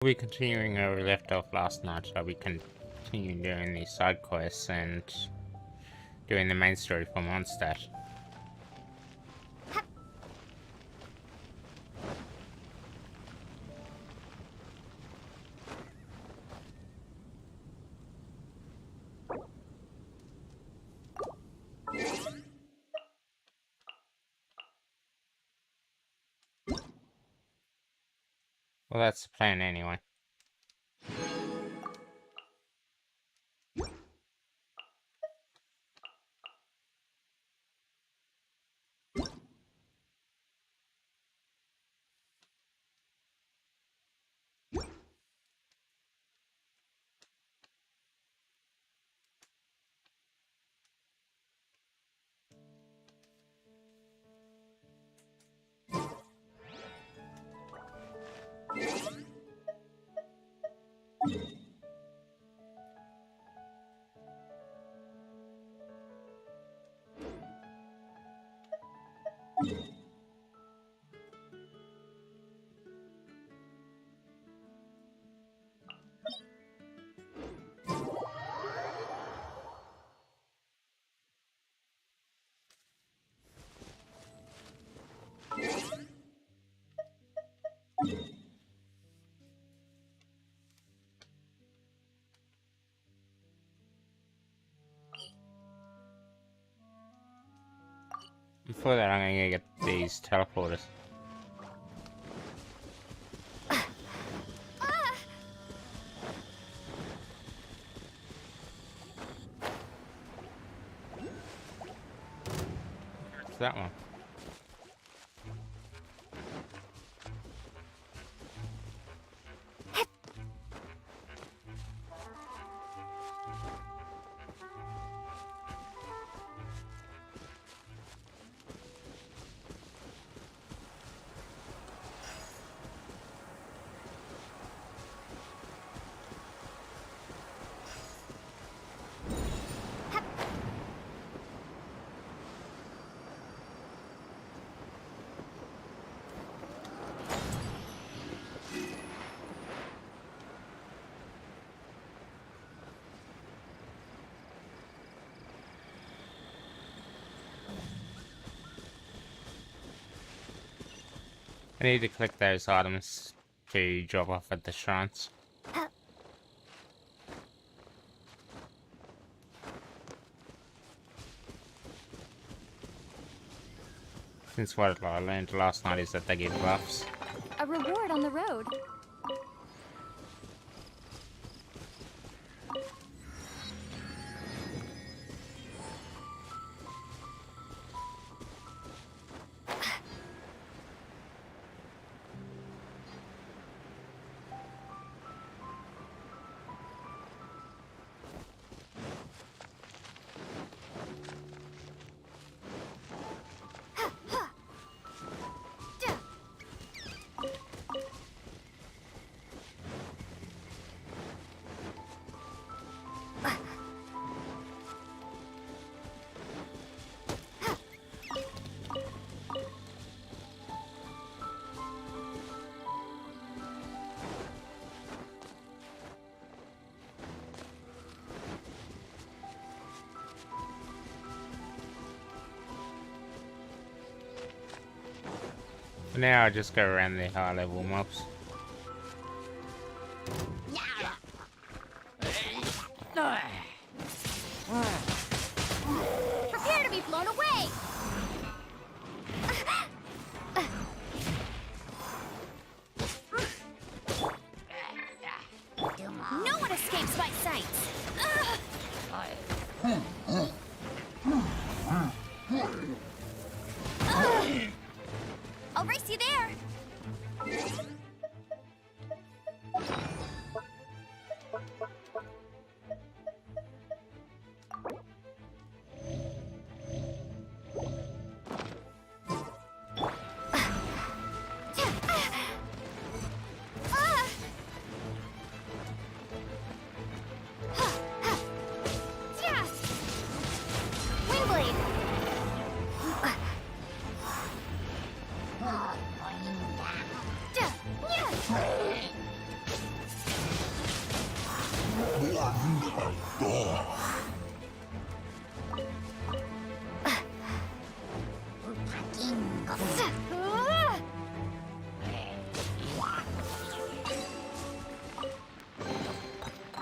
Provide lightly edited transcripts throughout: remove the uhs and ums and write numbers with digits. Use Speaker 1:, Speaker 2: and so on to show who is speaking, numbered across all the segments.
Speaker 1: We'll be continuing where we left off last night, so we continue doing the side quests and doing the main story for Mondstadt. Well, that's the plan anyway. Before that, I'm gonna get these teleporters. What's that one? I need to click those items to drop off at the shrines. Since what I learned last night is that they give buffs.
Speaker 2: A reward on the road.
Speaker 1: For now, I just go around the high level mobs.
Speaker 2: Prepare to be blown away! No one escapes my sight! I'll race you there!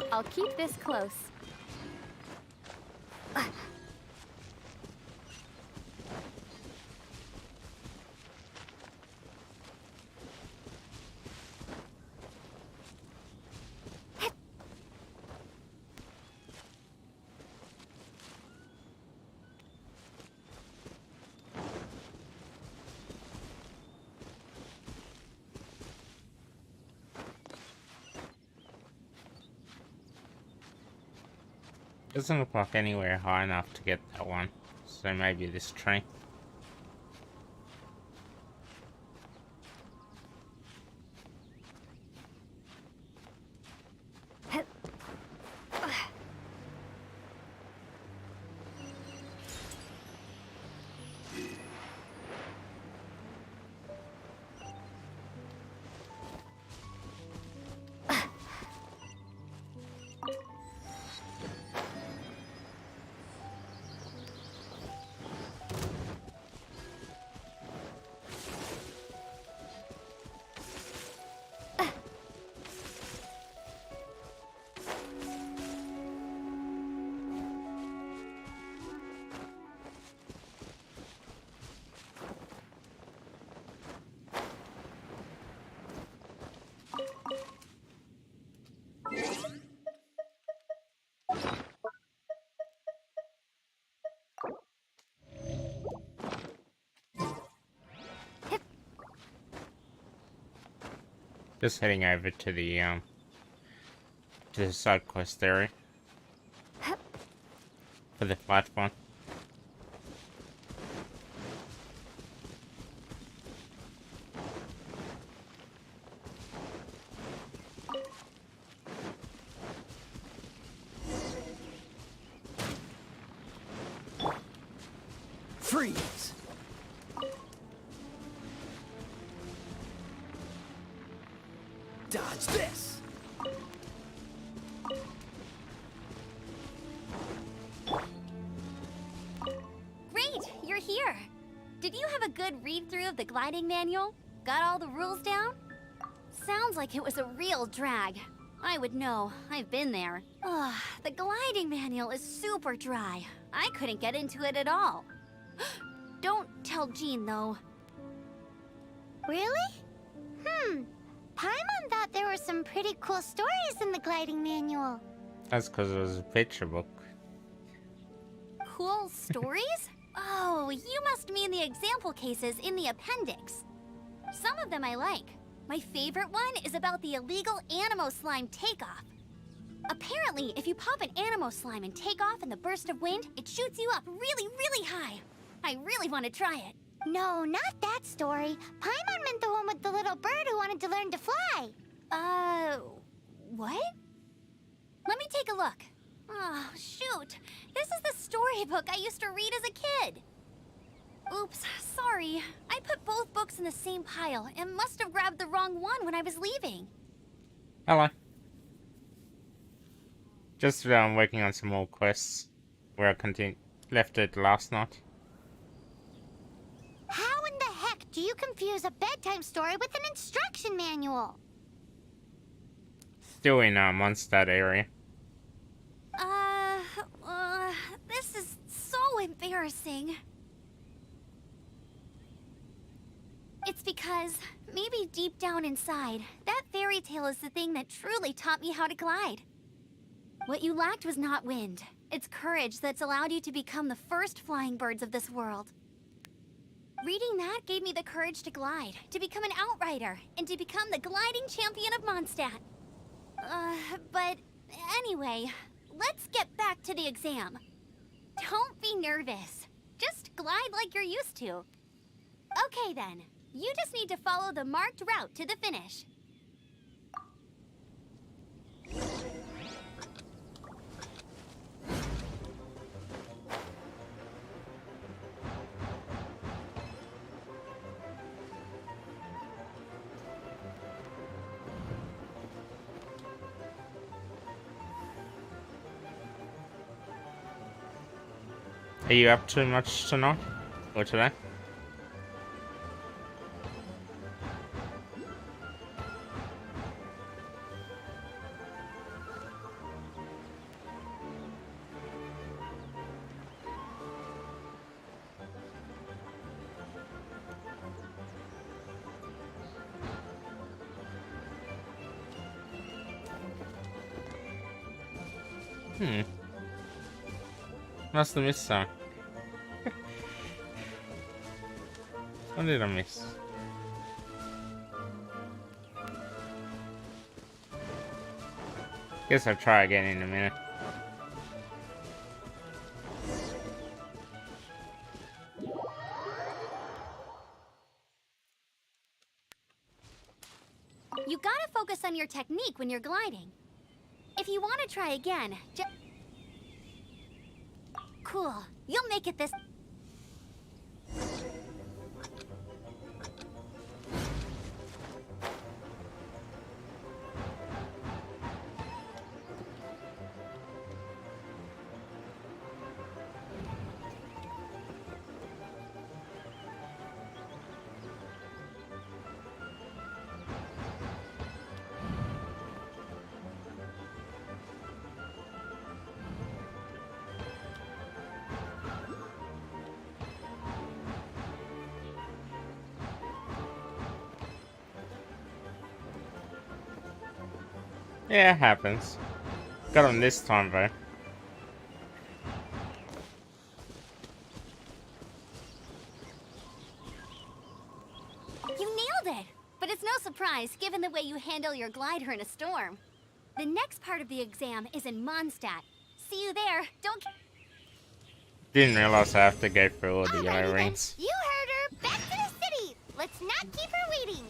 Speaker 2: I'll keep this close.
Speaker 1: Doesn't look like anywhere high enough to get that one, so maybe this tree. Just heading over to the side quest area for the platform.
Speaker 3: Freeze! Dodge this!
Speaker 2: Great, you're here. Did you have a good read-through of the gliding manual? Got all the rules down? Sounds like it was a real drag. I would know. I've been there. Ugh, the gliding manual is super dry. I couldn't get into it at all. Don't tell Jean, though.
Speaker 4: Really? Paimon thought there were some pretty cool stories in the gliding manual.
Speaker 1: That's because it was a picture book.
Speaker 2: Cool stories? Oh, you must mean the example cases in the appendix. Some of them I like. My favorite one is about the illegal Animo Slime takeoff. Apparently, if you pop an Animo Slime and take off in the burst of wind, it shoots you up really, really high. I really want to try it.
Speaker 4: No, not that story. Paimon meant the one with the little bird who wanted to learn to fly.
Speaker 2: What? Let me take a look. Oh, shoot. This is the storybook I used to read as a kid. Oops, sorry. I put both books in the same pile and must have grabbed the wrong one when I was leaving.
Speaker 1: Hello. Just working on some more quests where I left it last night.
Speaker 4: How in the heck do you confuse a bedtime story with an instruction manual?
Speaker 1: Still in Mondstadt area.
Speaker 2: This is so embarrassing. It's because, maybe deep down inside, that fairy tale is the thing that truly taught me how to glide. What you lacked was not wind. It's courage that's allowed you to become the first flying birds of this world. Reading that gave me the courage to glide, to become an outrider, and to become the gliding champion of Mondstadt. But anyway, let's get back to the exam. Don't be nervous. Just glide like you're used to. Okay then, you just need to follow the marked route to the finish.
Speaker 1: Are you up to much tonight? Or today? Must have missed some. What did I miss? Guess I'll try again in a minute.
Speaker 2: You gotta focus on your technique when you're gliding. If you want to try again, cool. You'll make it this...
Speaker 1: Yeah, it happens. Got him this time though.
Speaker 2: You nailed it! But it's no surprise, given the way you handle your glider in a storm. The next part of the exam is in Mondstadt. See you there. Don't...
Speaker 1: Didn't realize I have to go through all the
Speaker 4: Alrighty
Speaker 1: yellow
Speaker 4: then.
Speaker 1: rings.
Speaker 4: You heard her. Back to the city. Let's not keep her waiting.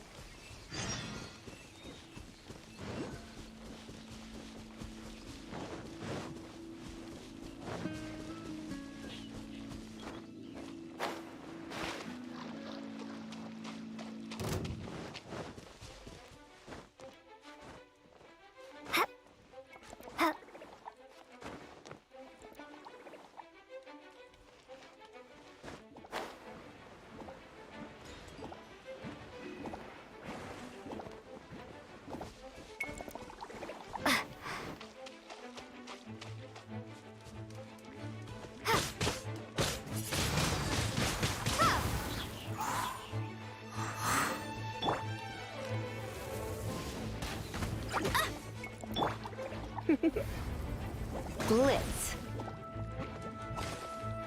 Speaker 3: Blitz.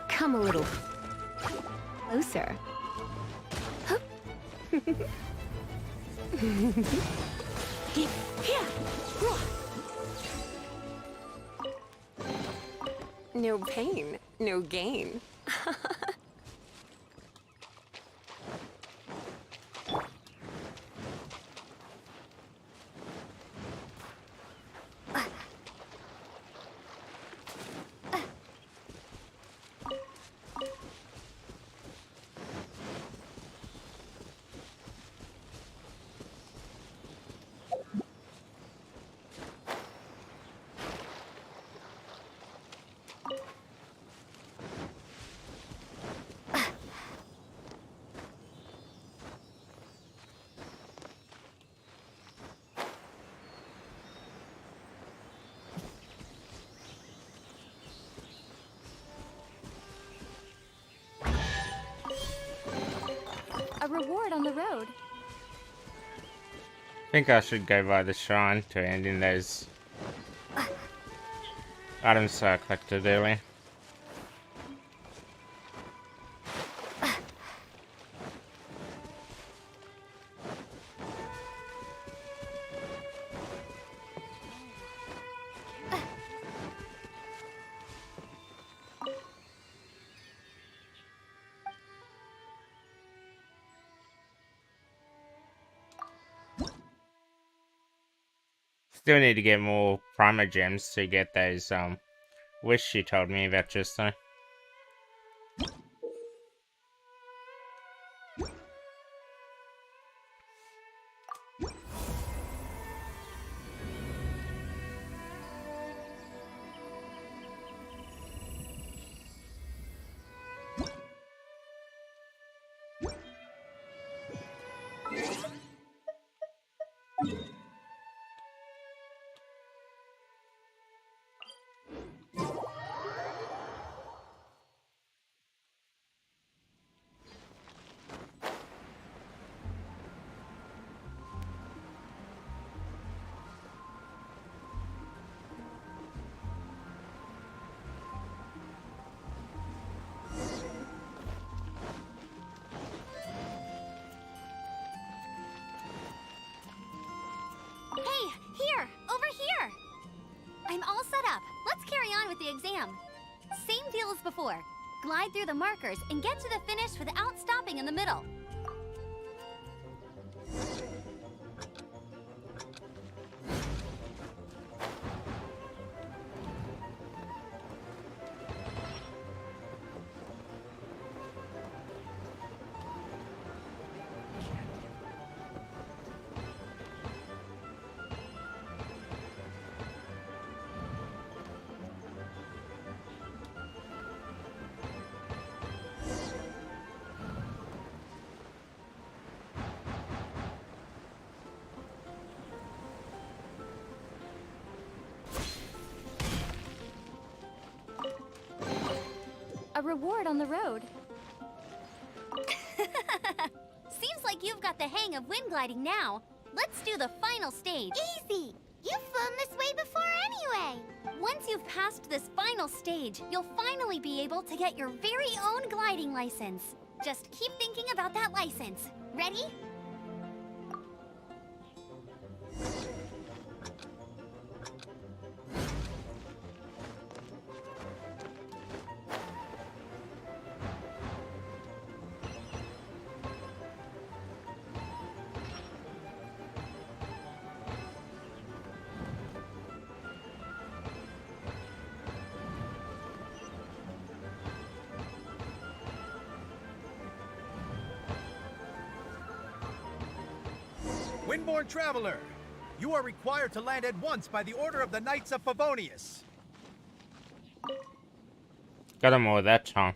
Speaker 3: Come a little closer. No pain, no gain.
Speaker 2: A reward on the road.
Speaker 1: Think I should go by the shrine to end in those items I collected earlier. Still need to get more primer gems to get those wish she told me about just now.
Speaker 2: Here, over here! I'm all set up. Let's carry on with the exam. Same deal as before. Glide through the markers and get to the finish without stopping in the middle. A reward on the road. Seems like you've got the hang of wind gliding now. Let's do the final stage.
Speaker 4: Easy! You've flown this way before anyway!
Speaker 2: Once you've passed this final stage, you'll finally be able to get your very own gliding license. Just keep thinking about that license. Ready?
Speaker 5: Windborne Traveler, you are required to land at once by the order of the Knights of Favonius.
Speaker 1: Got him over that time.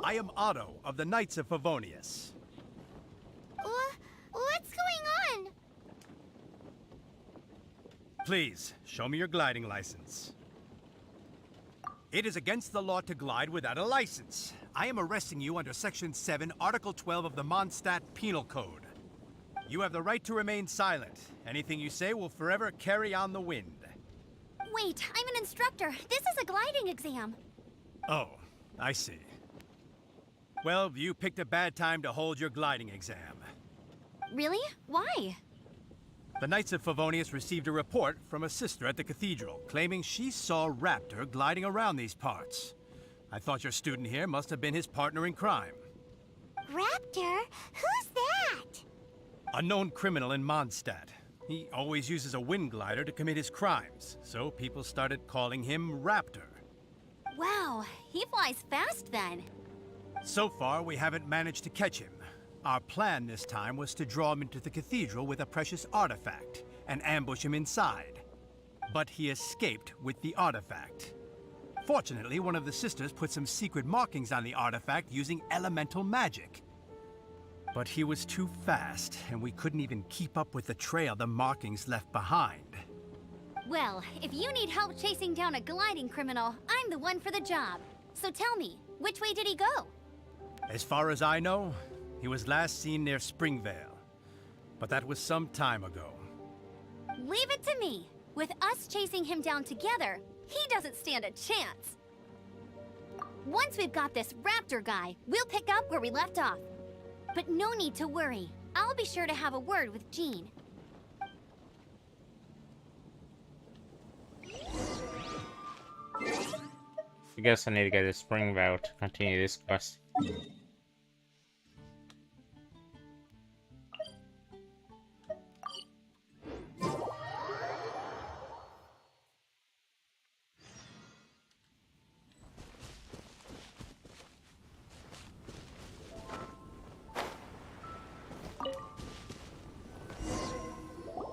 Speaker 5: I am Otto of the Knights of Favonius.
Speaker 4: What's going on?
Speaker 5: Please, show me your gliding license. It is against the law to glide without a license. I am arresting you under Section 7, Article 12 of the Mondstadt Penal Code. You have the right to remain silent. Anything you say will forever carry on the wind.
Speaker 2: Wait, I'm an instructor. This is a gliding exam.
Speaker 5: Oh, I see. Well, you picked a bad time to hold your gliding exam.
Speaker 2: Really? Why?
Speaker 5: The Knights of Favonius received a report from a sister at the cathedral, claiming she saw Raptor gliding around these parts. I thought your student here must have been his partner in crime.
Speaker 4: Raptor? Who's that?
Speaker 5: A known criminal in Mondstadt. He always uses a wind glider to commit his crimes, so people started calling him Raptor.
Speaker 2: Wow, he flies fast then.
Speaker 5: So far, we haven't managed to catch him. Our plan this time was to draw him into the cathedral with a precious artifact and ambush him inside. But he escaped with the artifact. Fortunately, one of the sisters put some secret markings on the artifact using elemental magic. But he was too fast, and we couldn't even keep up with the trail the markings left behind.
Speaker 2: Well, if you need help chasing down a gliding criminal, I'm the one for the job. So tell me, which way did he go?
Speaker 5: As far as I know, he was last seen near Springvale. But that was some time ago.
Speaker 2: Leave it to me. With us chasing him down together, he doesn't stand a chance. Once we've got this Raptor guy, we'll pick up where we left off. But no need to worry. I'll be sure to have a word with Jean.
Speaker 1: I guess I need to get a Springvale to continue this quest.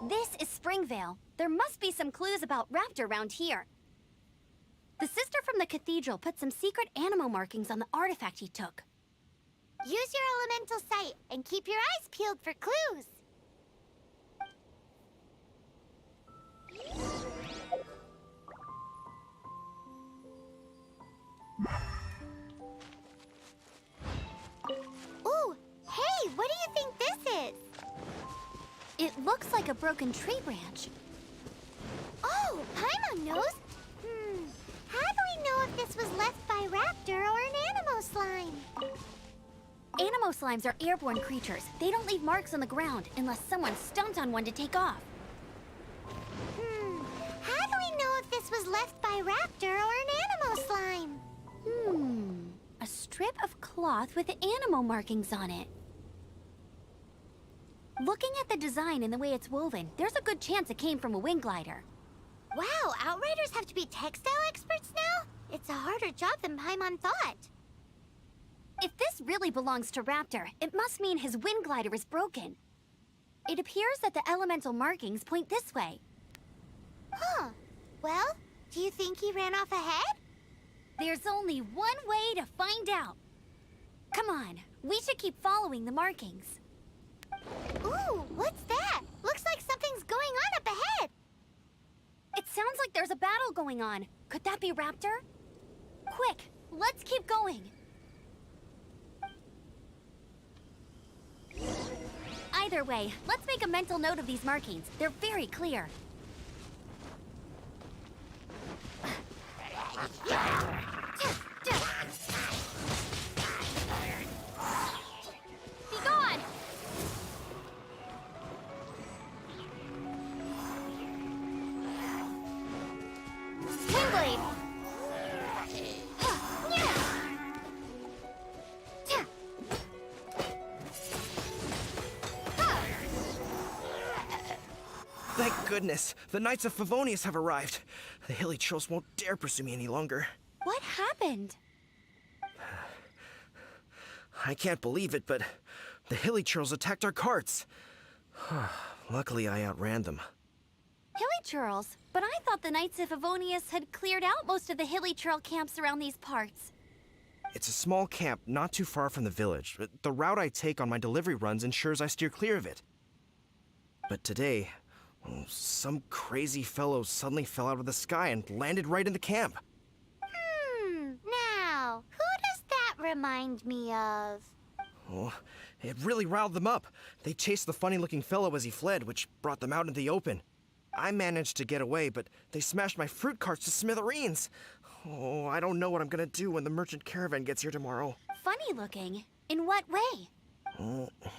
Speaker 2: This is Springvale. There must be some clues about Raptor around here. The sister from the cathedral put some secret animal markings on the artifact he took.
Speaker 4: Use your elemental sight and keep your eyes peeled for clues.
Speaker 2: It looks like a broken tree branch.
Speaker 4: Oh, Paimon knows. How do we know if this was left by raptor or an animo slime?
Speaker 2: Animo slimes are airborne creatures. They don't leave marks on the ground unless someone stomped on one to take off.
Speaker 4: How do we know if this was left by raptor or an animo slime?
Speaker 2: A strip of cloth with animo markings on it. Looking at the design and the way it's woven, there's a good chance it came from a wing glider.
Speaker 4: Wow, Outriders have to be textile experts now? It's a harder job than Paimon thought.
Speaker 2: If this really belongs to Raptor, it must mean his wind glider is broken. It appears that the elemental markings point this way.
Speaker 4: Huh. Well, do you think he ran off ahead?
Speaker 2: There's only one way to find out. Come on, we should keep following the markings.
Speaker 4: Ooh, what's that? Looks like something's going on up ahead.
Speaker 2: It sounds like there's a battle going on. Could that be Raptor? Quick, let's keep going. Either way, let's make a mental note of these markings. They're very clear. Be gone! Windblade!
Speaker 6: Thank goodness, the Knights of Favonius have arrived. The hilly trolls won't dare pursue me any longer.
Speaker 2: What happened?
Speaker 6: I can't believe it, but the hilly trolls attacked our carts. Luckily, I outran them.
Speaker 2: Hilly Churls? But I thought the Knights of Favonius had cleared out most of the Hilly Churl camps around these parts.
Speaker 6: It's a small camp not too far from the village. The route I take on my delivery runs ensures I steer clear of it. But today, some crazy fellow suddenly fell out of the sky and landed right in the camp.
Speaker 4: Now, who does that remind me of?
Speaker 6: Oh, it really riled them up. They chased the funny-looking fellow as he fled, which brought them out into the open. I managed to get away, but they smashed my fruit carts to smithereens. Oh, I don't know what I'm gonna do when the merchant caravan gets here tomorrow.
Speaker 2: Funny looking? In what way?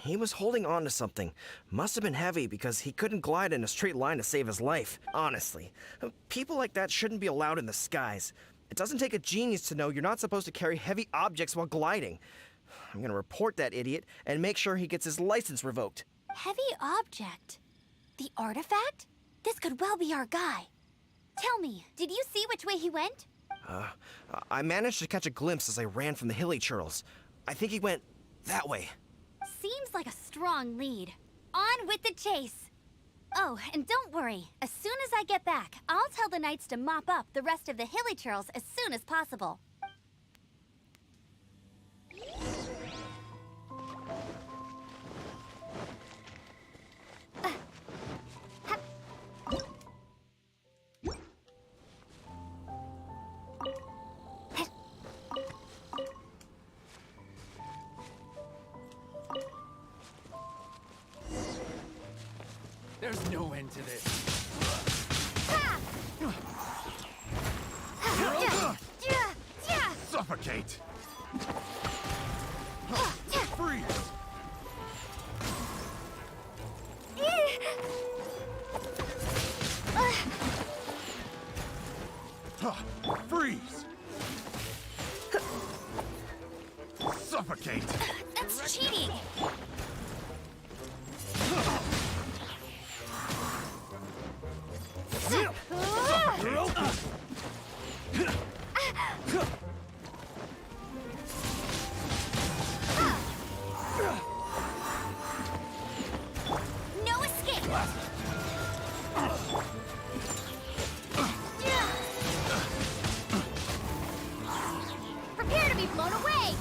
Speaker 6: He was holding on to something. Must have been heavy because he couldn't glide in a straight line to save his life. Honestly, people like that shouldn't be allowed in the skies. It doesn't take a genius to know you're not supposed to carry heavy objects while gliding. I'm gonna report that idiot and make sure he gets his license revoked.
Speaker 2: Heavy object? The artifact? This could well be our guy. Tell me, did you see which way he went?
Speaker 6: I managed to catch a glimpse as I ran from the hilly churls. I think he went that way.
Speaker 2: Seems like a strong lead. On with the chase. Oh, and don't worry. As soon as I get back, I'll tell the Knights to mop up the rest of the Hilly Churls as soon as possible.
Speaker 5: There's no end to this. Suffocate! Freeze! Freeze! Suffocate!
Speaker 2: That's cheating! No escape! Prepare to be blown away!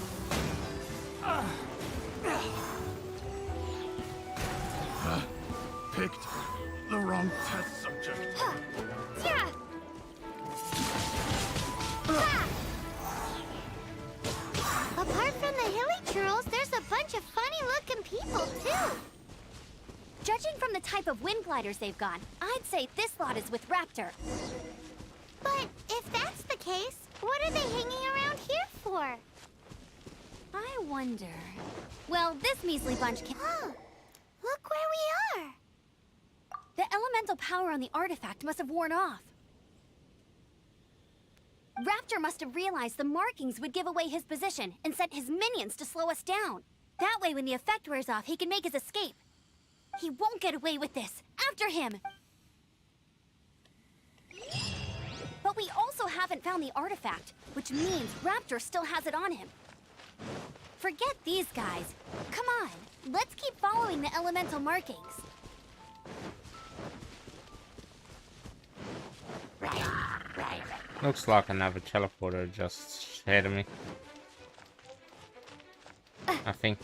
Speaker 5: Picked the wrong test subject.
Speaker 4: Apart from the hilly churls, there's a bunch of funny-looking people, too.
Speaker 2: Judging from the type of wind gliders they've got, I'd say this lot is with Raptor.
Speaker 4: But if that's the case, what are they hanging around here for?
Speaker 2: I wonder... Well, this measly bunch can...
Speaker 4: Huh. Look where we are.
Speaker 2: The elemental power on the artifact must have worn off. Raptor must have realized the markings would give away his position and sent his minions to slow us down. That way, when the effect wears off, he can make his escape. He won't get away with this. After him! But we also haven't found the artifact, which means Raptor still has it on him. Forget these guys. Come on, let's keep following the elemental markings.
Speaker 1: Looks like another teleporter just ahead of me. I think.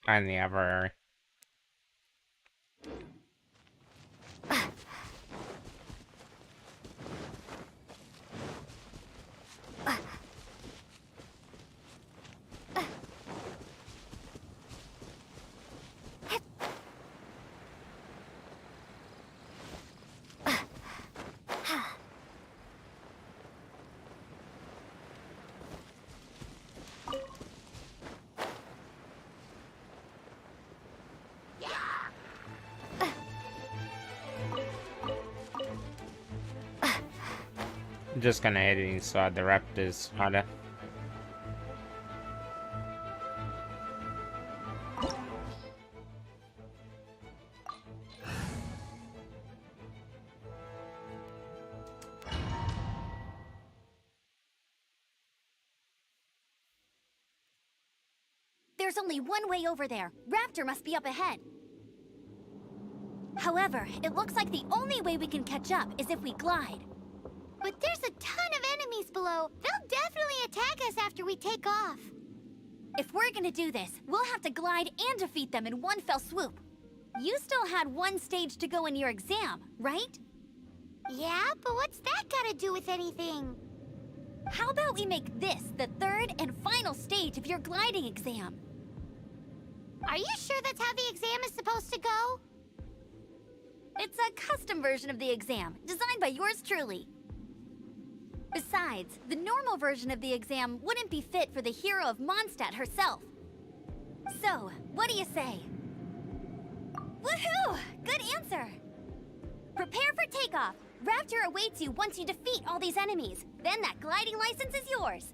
Speaker 1: And the other area. I'm just gonna head inside the Raptor's hut.
Speaker 2: There's only one way over there. Raptor must be up ahead. However, it looks like the only way we can catch up is if we glide.
Speaker 4: But there's a ton of enemies below. They'll definitely attack us after we take off.
Speaker 2: If we're gonna do this, we'll have to glide and defeat them in one fell swoop. You still had one stage to go in your exam, right?
Speaker 4: Yeah, but what's that gotta do with anything?
Speaker 2: How about we make this the third and final stage of your gliding exam?
Speaker 4: Are you sure that's how the exam is supposed to go?
Speaker 2: It's a custom version of the exam, designed by yours truly. Besides, the normal version of the exam wouldn't be fit for the hero of Mondstadt herself. So, what do you say? Woohoo! Good answer! Prepare for takeoff. Raptor awaits you once you defeat all these enemies. Then that gliding license is yours.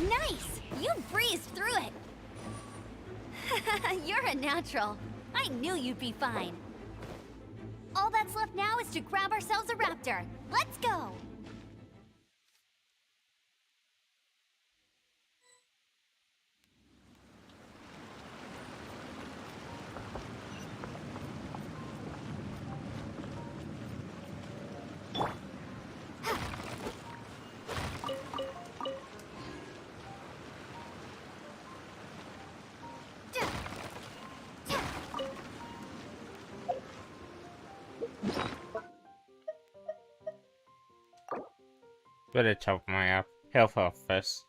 Speaker 2: Nice! You breezed through it! You're a natural. I knew you'd be fine. All that's left now is to grab ourselves a raptor. Let's go!
Speaker 1: Better chop my health off first.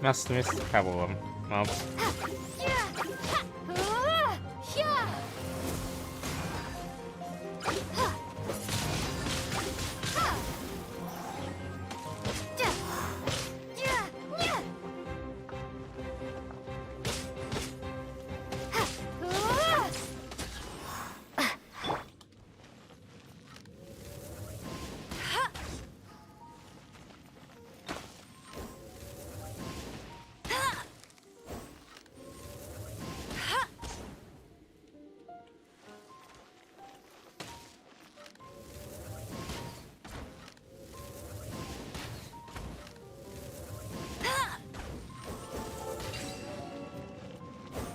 Speaker 1: Must miss a couple of mobs.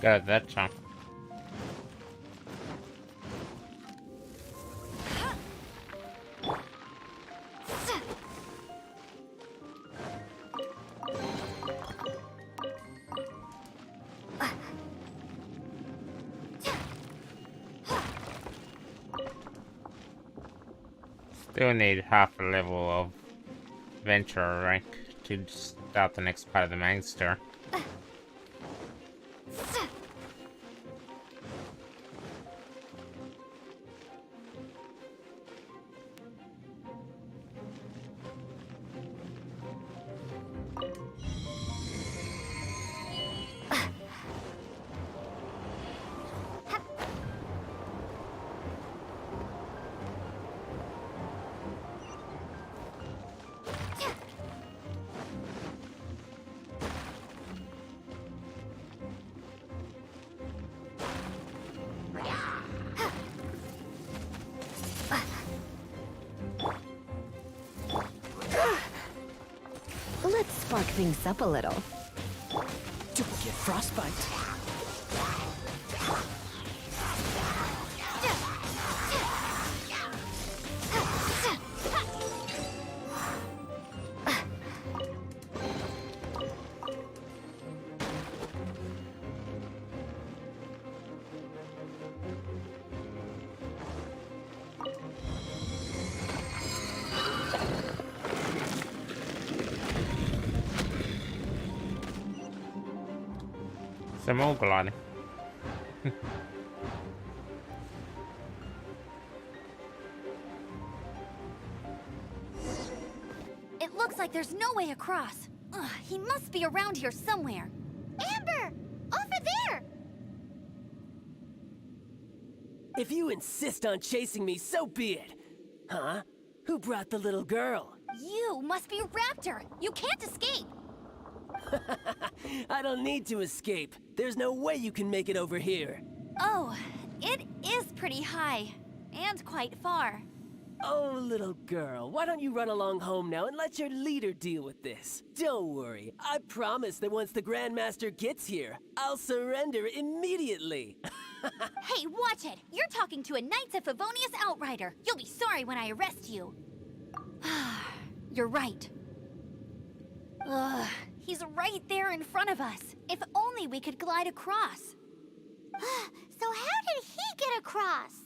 Speaker 1: Got that chunk. Still need half a level of venture rank to start the next part of the main store.
Speaker 3: spark things up a little.
Speaker 7: Don't get frostbite.
Speaker 1: Some more gliding.
Speaker 2: It looks like there's no way across. Ugh, he must be around here somewhere.
Speaker 4: Amber! Over there!
Speaker 7: If you insist on chasing me, so be it. Huh? Who brought the little girl?
Speaker 2: You must be Raptor. You can't escape.
Speaker 7: I don't need to escape. There's no way you can make it over here.
Speaker 2: Oh, it is pretty high. And quite far.
Speaker 7: Oh, little girl, why don't you run along home now and let your leader deal with this? Don't worry, I promise that once the Grandmaster gets here, I'll surrender immediately.
Speaker 2: Hey, watch it! You're talking to a Knights of Favonius outrider. You'll be sorry when I arrest you. You're right. Ugh, he's right there in front of us. If only we could glide across.
Speaker 4: So how did he get across?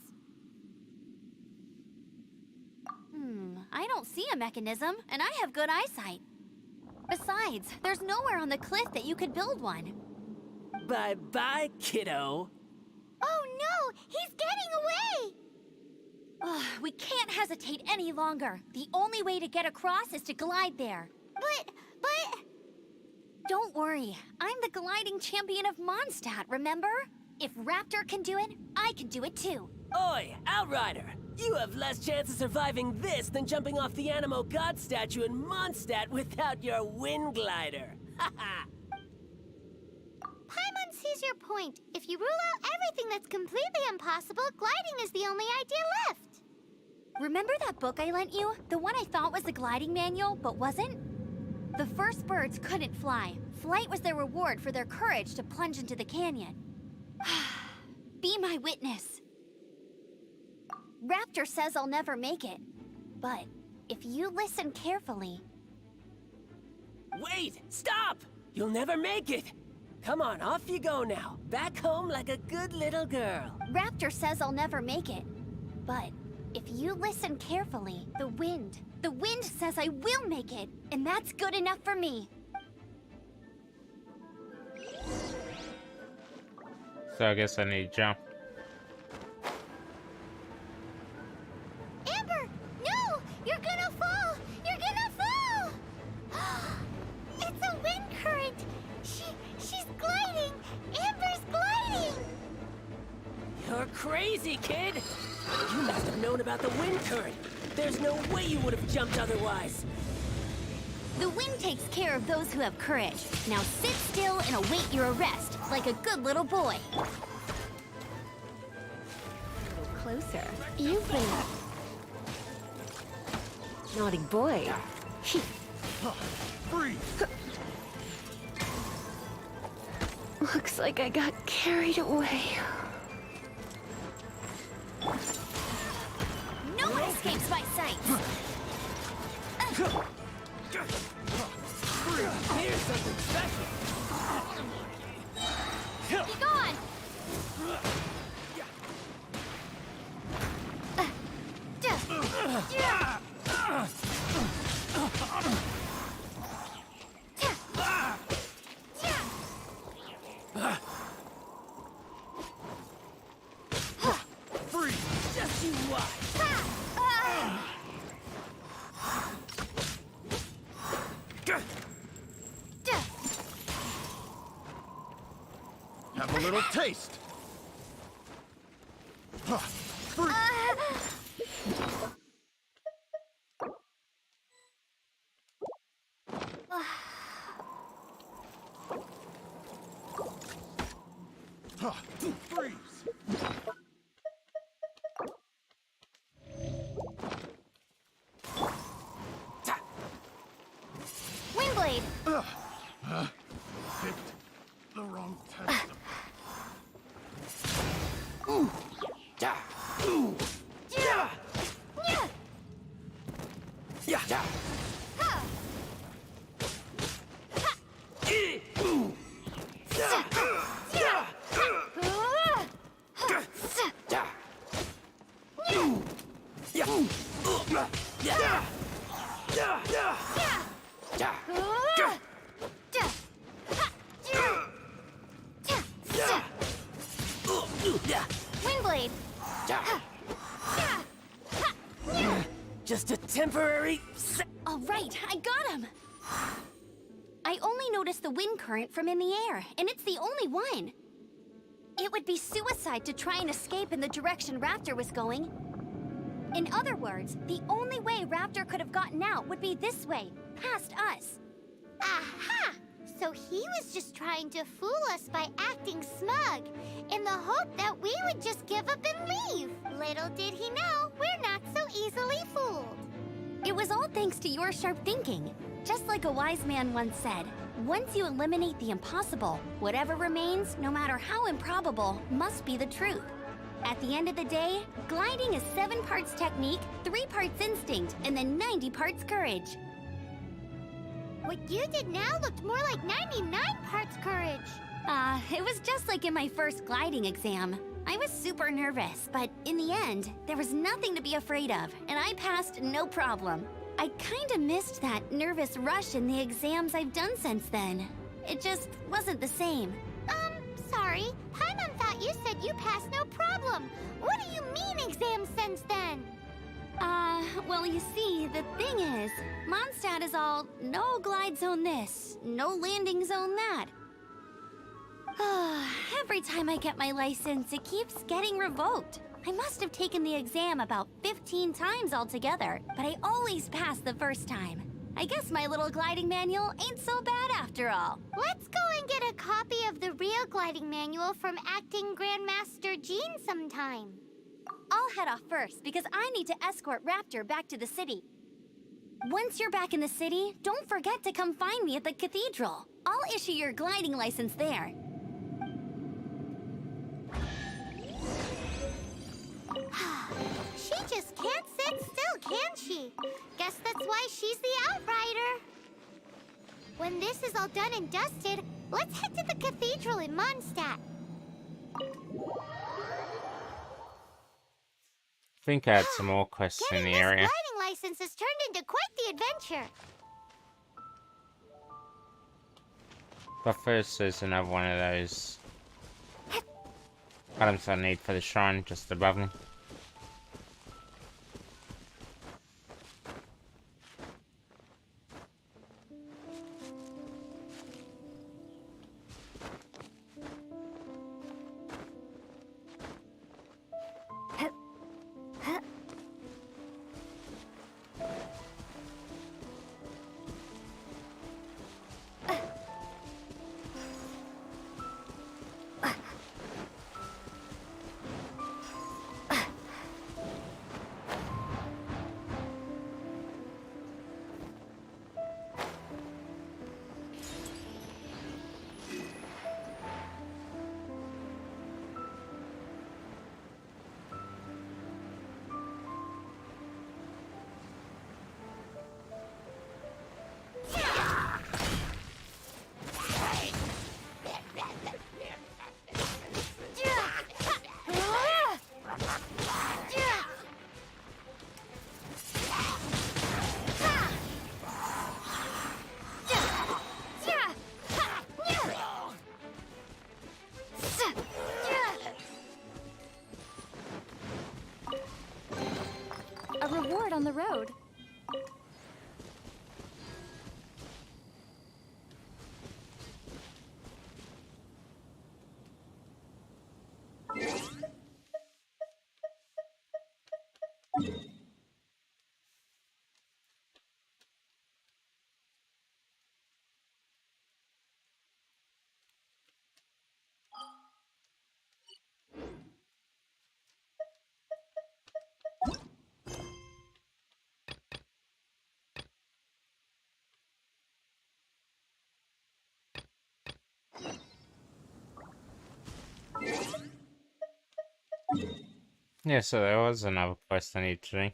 Speaker 2: I don't see a mechanism, and I have good eyesight. Besides, there's nowhere on the cliff that you could build one.
Speaker 7: Bye-bye, kiddo.
Speaker 4: Oh no! He's getting away!
Speaker 2: Ugh, we can't hesitate any longer. The only way to get across is to glide there.
Speaker 4: But...
Speaker 2: Don't worry, I'm the gliding champion of Mondstadt, remember? If Raptor can do it, I can do it too.
Speaker 7: Oi, Outrider! You have less chance of surviving this than jumping off the Animo God statue in Mondstadt without your wind glider. Haha!
Speaker 4: Paimon sees your point. If you rule out everything that's completely impossible, gliding is the only idea left.
Speaker 2: Remember that book I lent you? The one I thought was the gliding manual, but wasn't? The first birds couldn't fly. Flight was their reward for their courage to plunge into the canyon. Be my witness. Raptor says I'll never make it. But if you listen carefully...
Speaker 7: Wait! Stop! You'll never make it! Come on, off you go now. Back home like a good little girl.
Speaker 2: Raptor says I'll never make it. But if you listen carefully, the wind says I will make it, and that's good enough for me.
Speaker 1: So I guess I need to jump.
Speaker 4: Amber! No! You're gonna fall! You're gonna fall! It's a wind current! She's gliding! Amber's gliding!
Speaker 7: You're crazy, kid! You must have known about the wind current. There's no way you would have jumped otherwise.
Speaker 2: The wind takes care of those who have courage. Now sit still and await your arrest, like a good little boy.
Speaker 3: Closer. You've been... naughty boy.
Speaker 5: Freeze!
Speaker 3: Looks like I got carried away.
Speaker 2: No one escapes my sight.
Speaker 7: Here's something special.
Speaker 2: Be gone!
Speaker 7: Just you watch.
Speaker 5: Have a little taste. Freeze!
Speaker 2: Windblade! blade.
Speaker 5: Picked the wrong test.
Speaker 2: Windblade.
Speaker 7: Just a temporary.
Speaker 2: All right, I got him. I only noticed the wind current from in the air, and it's the only one. It would be suicide to try and escape in the direction Raptor was going. In other words, the only way Raptor could have gotten out would be this way, past us.
Speaker 4: Aha! So he was just trying to fool us by acting smug, in the hope that we would just give up and leave. Little did he know, we're not so easily fooled.
Speaker 2: It was all thanks to your sharp thinking. Just like a wise man once said, once you eliminate the impossible, whatever remains, no matter how improbable, must be the truth. At the end of the day, gliding is 7 parts technique, 3 parts instinct, and then 90 parts courage.
Speaker 4: What you did now looked more like 99 parts courage.
Speaker 2: It was just like in my first gliding exam. I was super nervous, but in the end, there was nothing to be afraid of, and I passed no problem. I kinda missed that nervous rush in the exams I've done since then. It just wasn't the same.
Speaker 4: Sorry. Paimon thought you said you passed no problem. What do you mean exams since then?
Speaker 2: Well, you see, the thing is, Mondstadt is all no glide zone this, no landing zone that. Every time I get my license, it keeps getting revoked. I must have taken the exam about 15 times altogether, but I always pass the first time. I guess my little gliding manual ain't so bad after all.
Speaker 4: Let's go and get a copy of the real gliding manual from Acting Grandmaster Jean sometime.
Speaker 2: I'll head off first because I need to escort Raptor back to the city. Once you're back in the city, don't forget to come find me at the cathedral. I'll issue your gliding license there.
Speaker 4: She just can't sit still, can she? Guess that's why she's the Outrider. When this is all done and dusted, let's head to the cathedral in Mondstadt.
Speaker 1: I think I had some more quests in
Speaker 4: Getting
Speaker 1: the
Speaker 4: this
Speaker 1: area.
Speaker 4: gliding license has turned into quite the adventure.
Speaker 1: But first, there's another one of those items I need for the shrine just above me. Yeah, so there was another quest I need to do.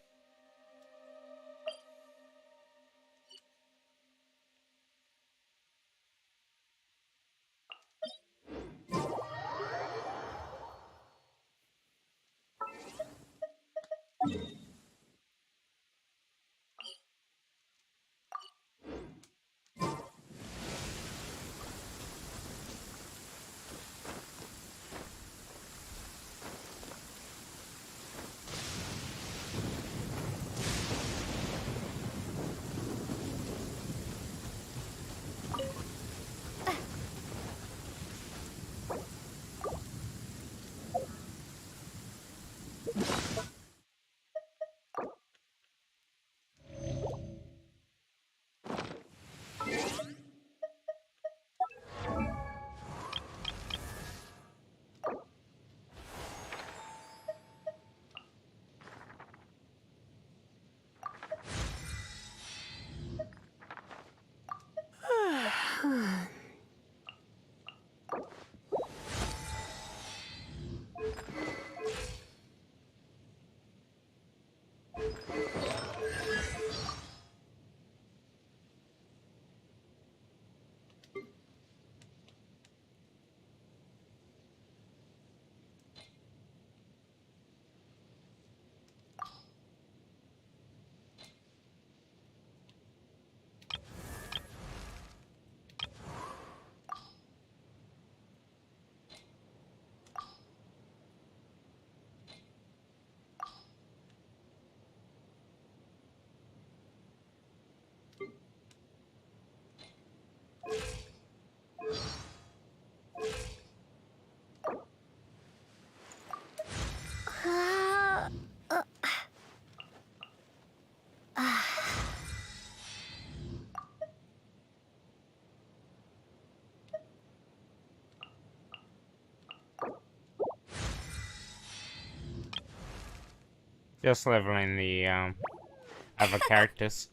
Speaker 1: Just leveling the other characters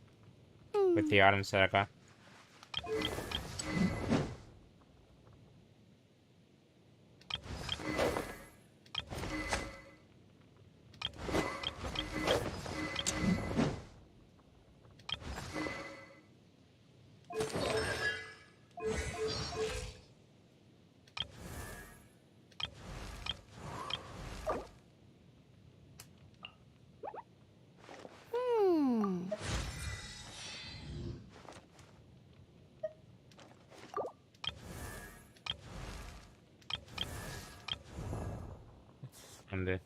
Speaker 1: with the items that I got. And the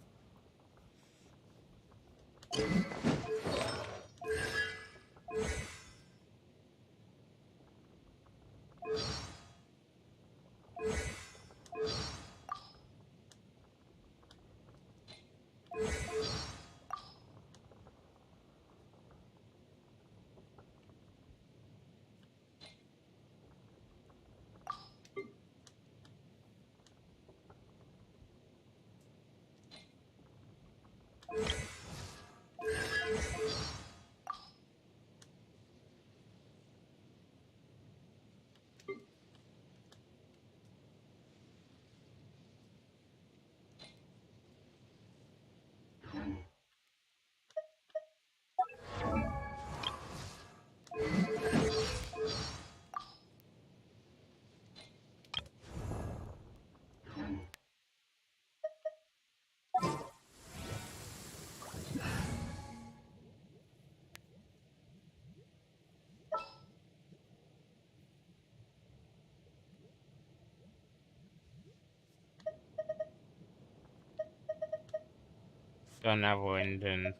Speaker 1: so Neverwind and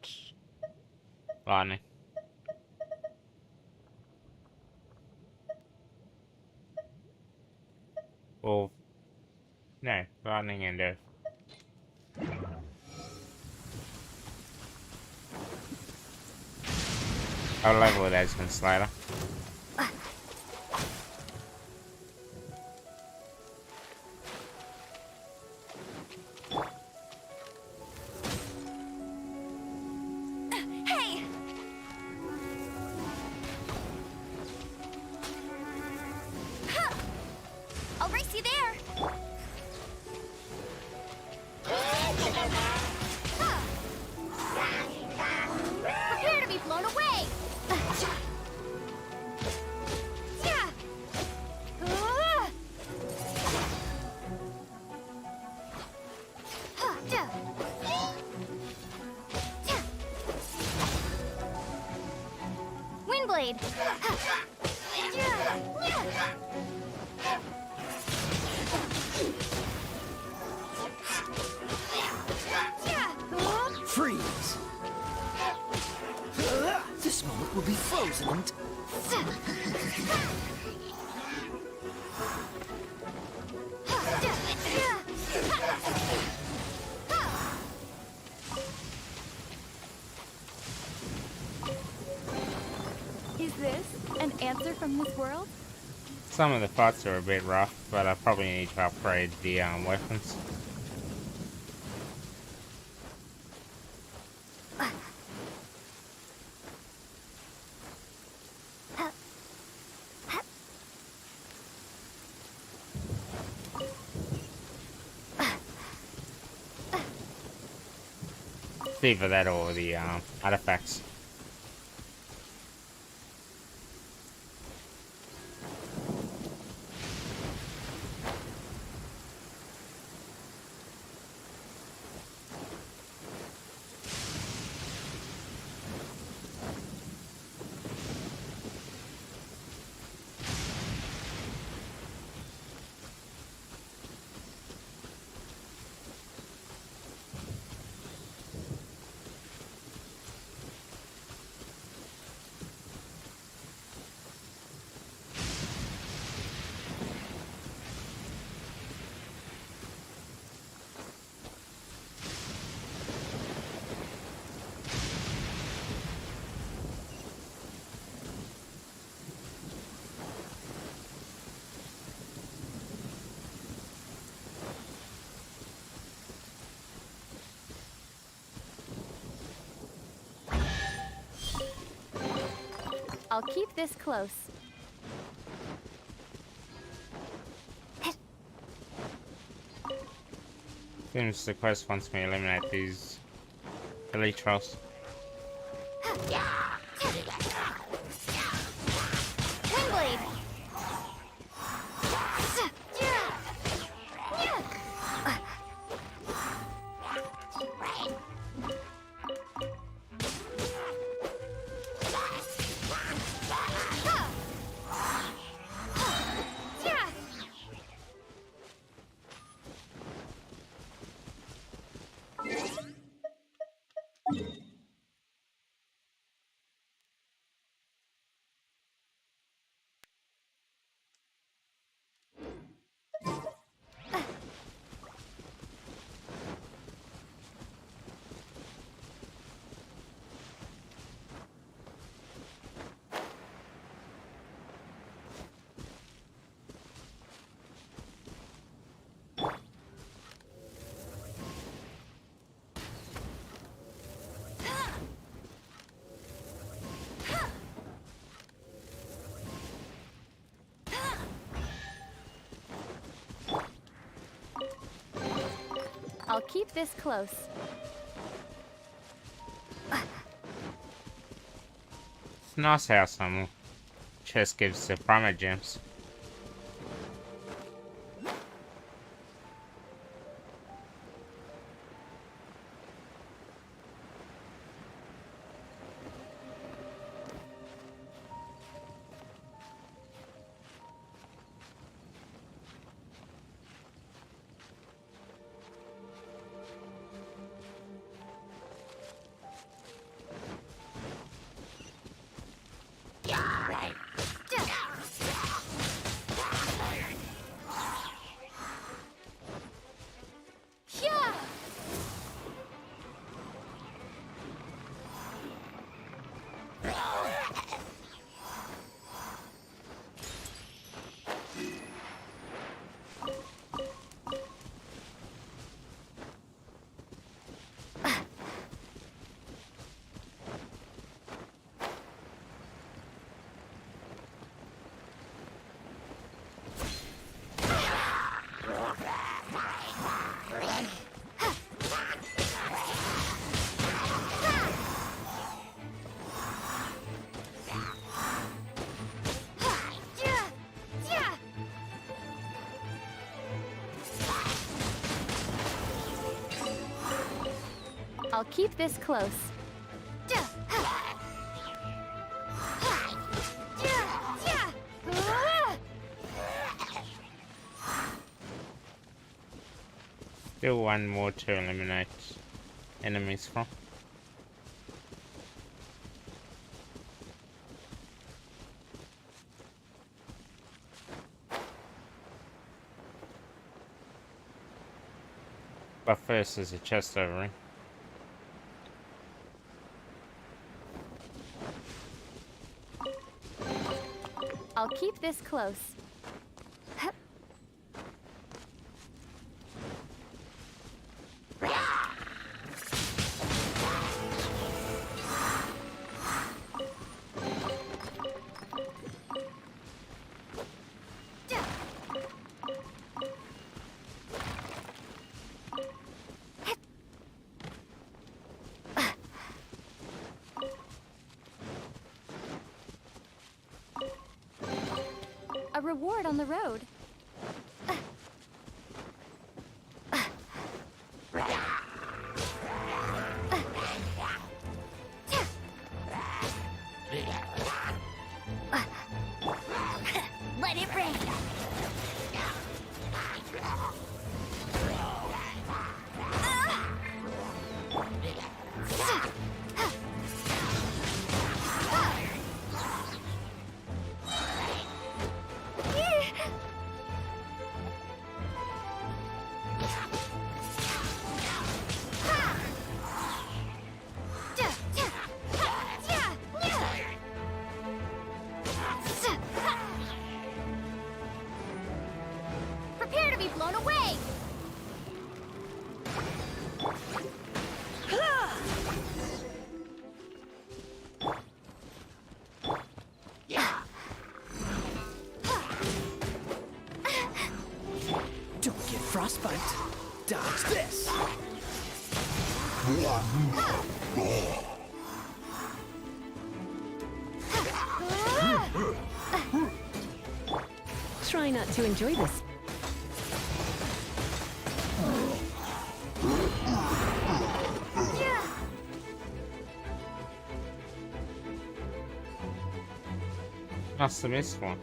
Speaker 1: Lightning. Well, no, Lightning and Earth. I'll level those ones later.
Speaker 2: Hey! Huh. I'll race you there. Huh. blade.
Speaker 8: Freeze! This moment will be frozen and...
Speaker 3: Is this an answer from this world?
Speaker 1: Some of the fights are a bit rough, but I probably need to upgrade the weapons. Either that or the artifacts.
Speaker 3: I'll keep this close.
Speaker 1: Seems the quest wants me to eliminate these elite trolls.
Speaker 2: Twin blade.
Speaker 3: I'll keep this close.
Speaker 1: It's nice how some chest gives the primer gems.
Speaker 3: I'll keep this close.
Speaker 1: Still one more to eliminate enemies from. But first there's a chest over here.
Speaker 2: I'll keep this close. A reward on the road. Let it rain. Prepare to be blown away!
Speaker 8: Don't get frostbite. Dodge this.
Speaker 3: Try not to enjoy this.
Speaker 1: That's the missed one.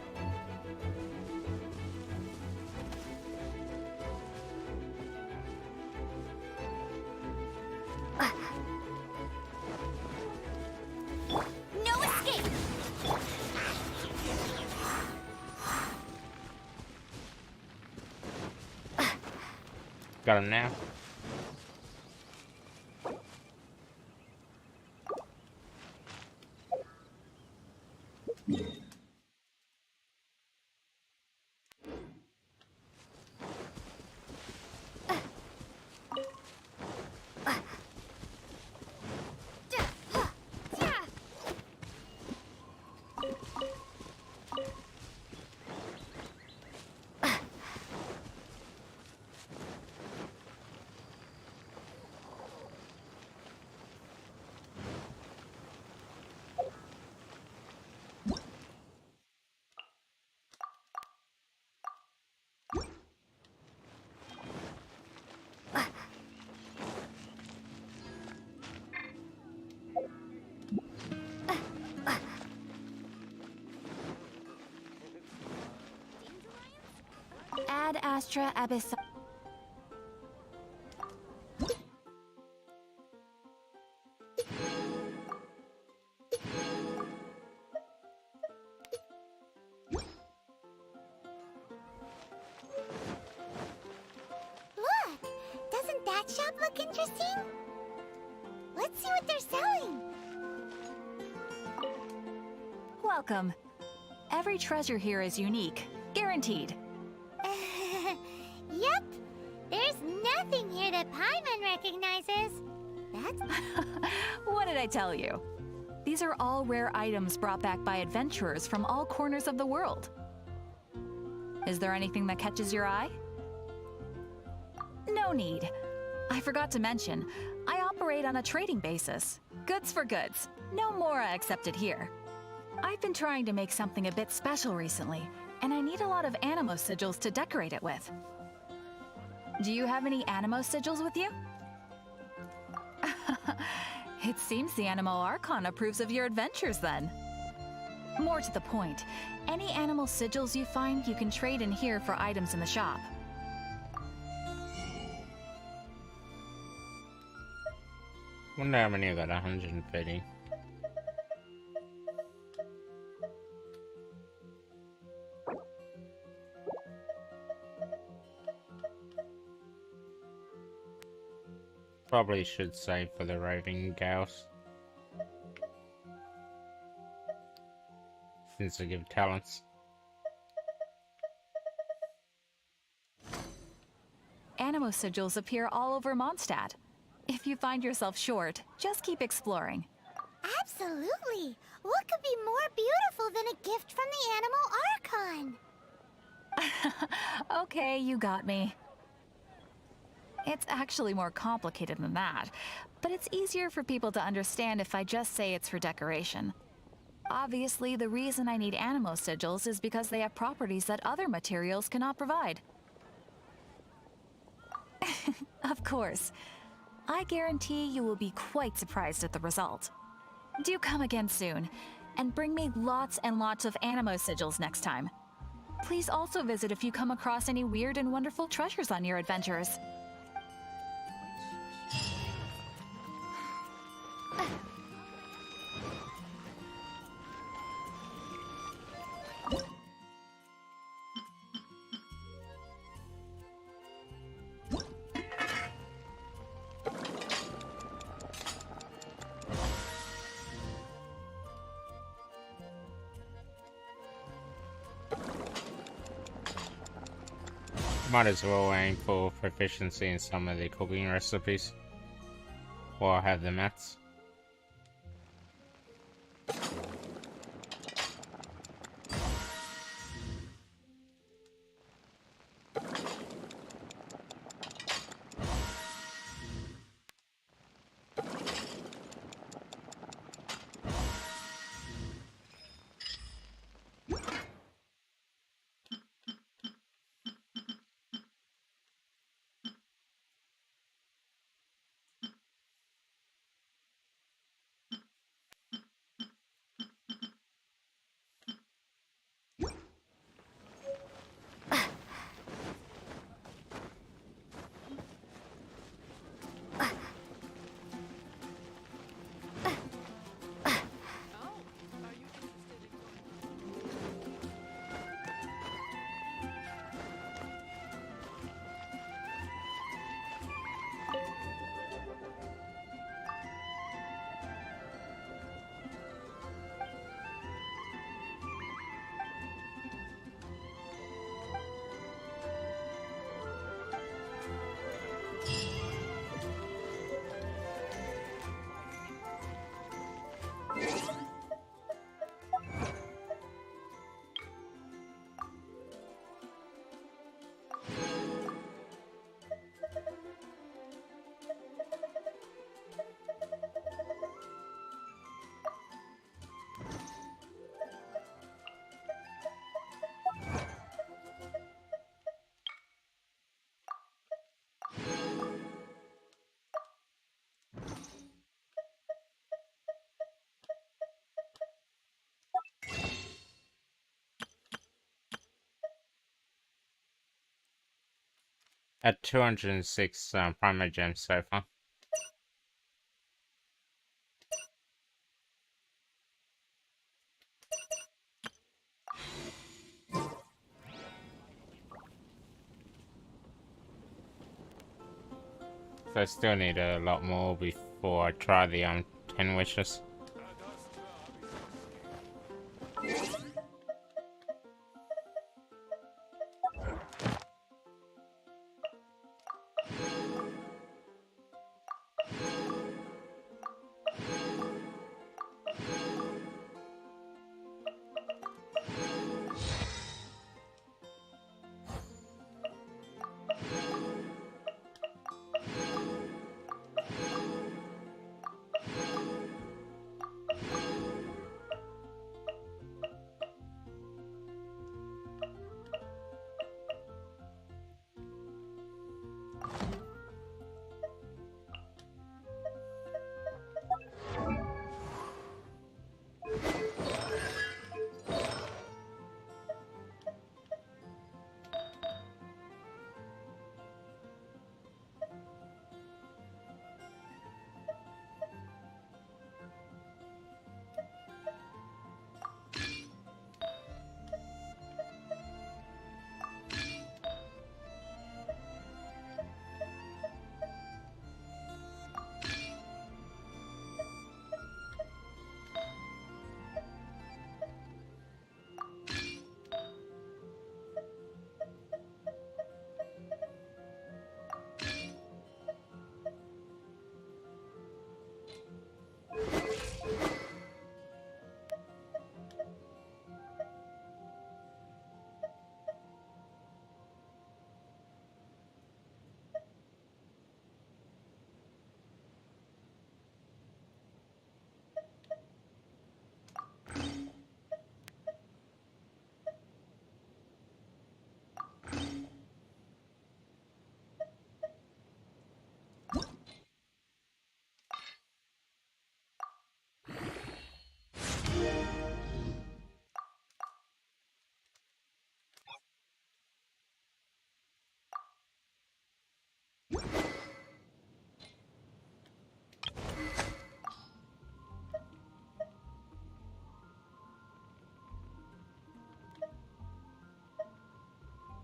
Speaker 2: No escape!
Speaker 1: Got him now.
Speaker 2: Ad Astra Abyss.
Speaker 4: Look! Doesn't that shop look interesting? Let's see what they're selling.
Speaker 9: Welcome. Every treasure here is unique, guaranteed.
Speaker 4: Yep. There's nothing here that Paimon recognizes. That's...
Speaker 9: What did I tell you? These are all rare items brought back by adventurers from all corners of the world. Is there anything that catches your eye? No need. I forgot to mention, I operate on a trading basis. Goods for goods. No Mora accepted here. I've been trying to make something a bit special recently, and I need a lot of Animo sigils to decorate it with. Do you have any Animo sigils with you? It seems the Animo Archon approves of your adventures then. More to the point, any animal sigils you find you can trade in here for items in the shop.
Speaker 1: Wonder how many I got. 130. Probably should save for the roving gals, since they give talents.
Speaker 9: Animo sigils appear all over Mondstadt. If you find yourself short, just keep exploring.
Speaker 4: Absolutely. What could be more beautiful than a gift from the Animal Archon?
Speaker 9: Okay, you got me. It's actually more complicated than that, but it's easier for people to understand if I just say it's for decoration. Obviously, the reason I need animo sigils is because they have properties that other materials cannot provide. Of course. I guarantee you will be quite surprised at the result. Do come again soon, and bring me lots and lots of animo sigils next time. Please also visit if you come across any weird and wonderful treasures on your adventures.
Speaker 1: Might as well aim for proficiency in some of the cooking recipes while I have the mats. At 206 Primo Gems so far. So I still need a lot more before I try the 10 wishes.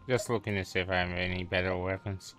Speaker 1: Just looking to see if I have any better weapons.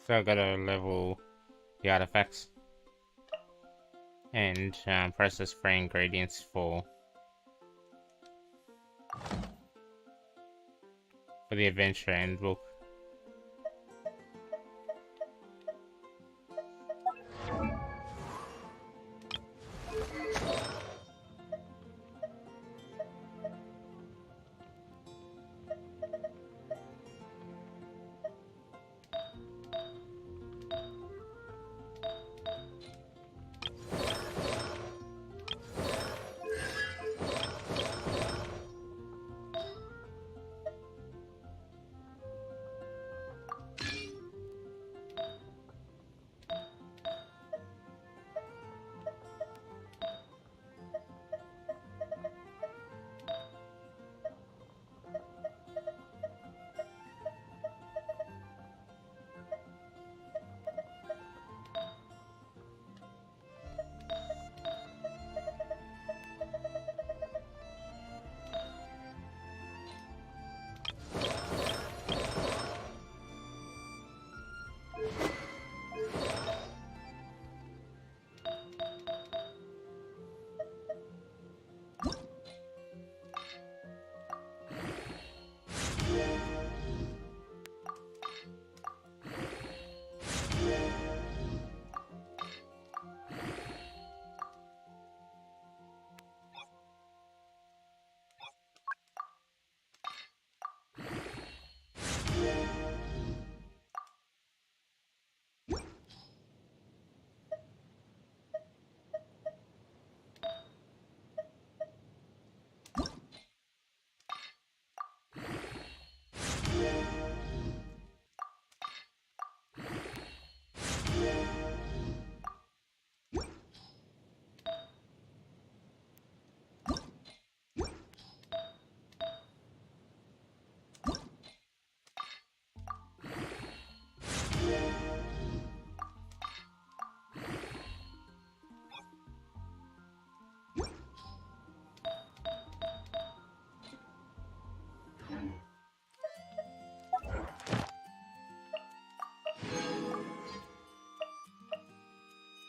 Speaker 1: So I gotta level the artifacts and process 3 ingredients for the adventure handbook.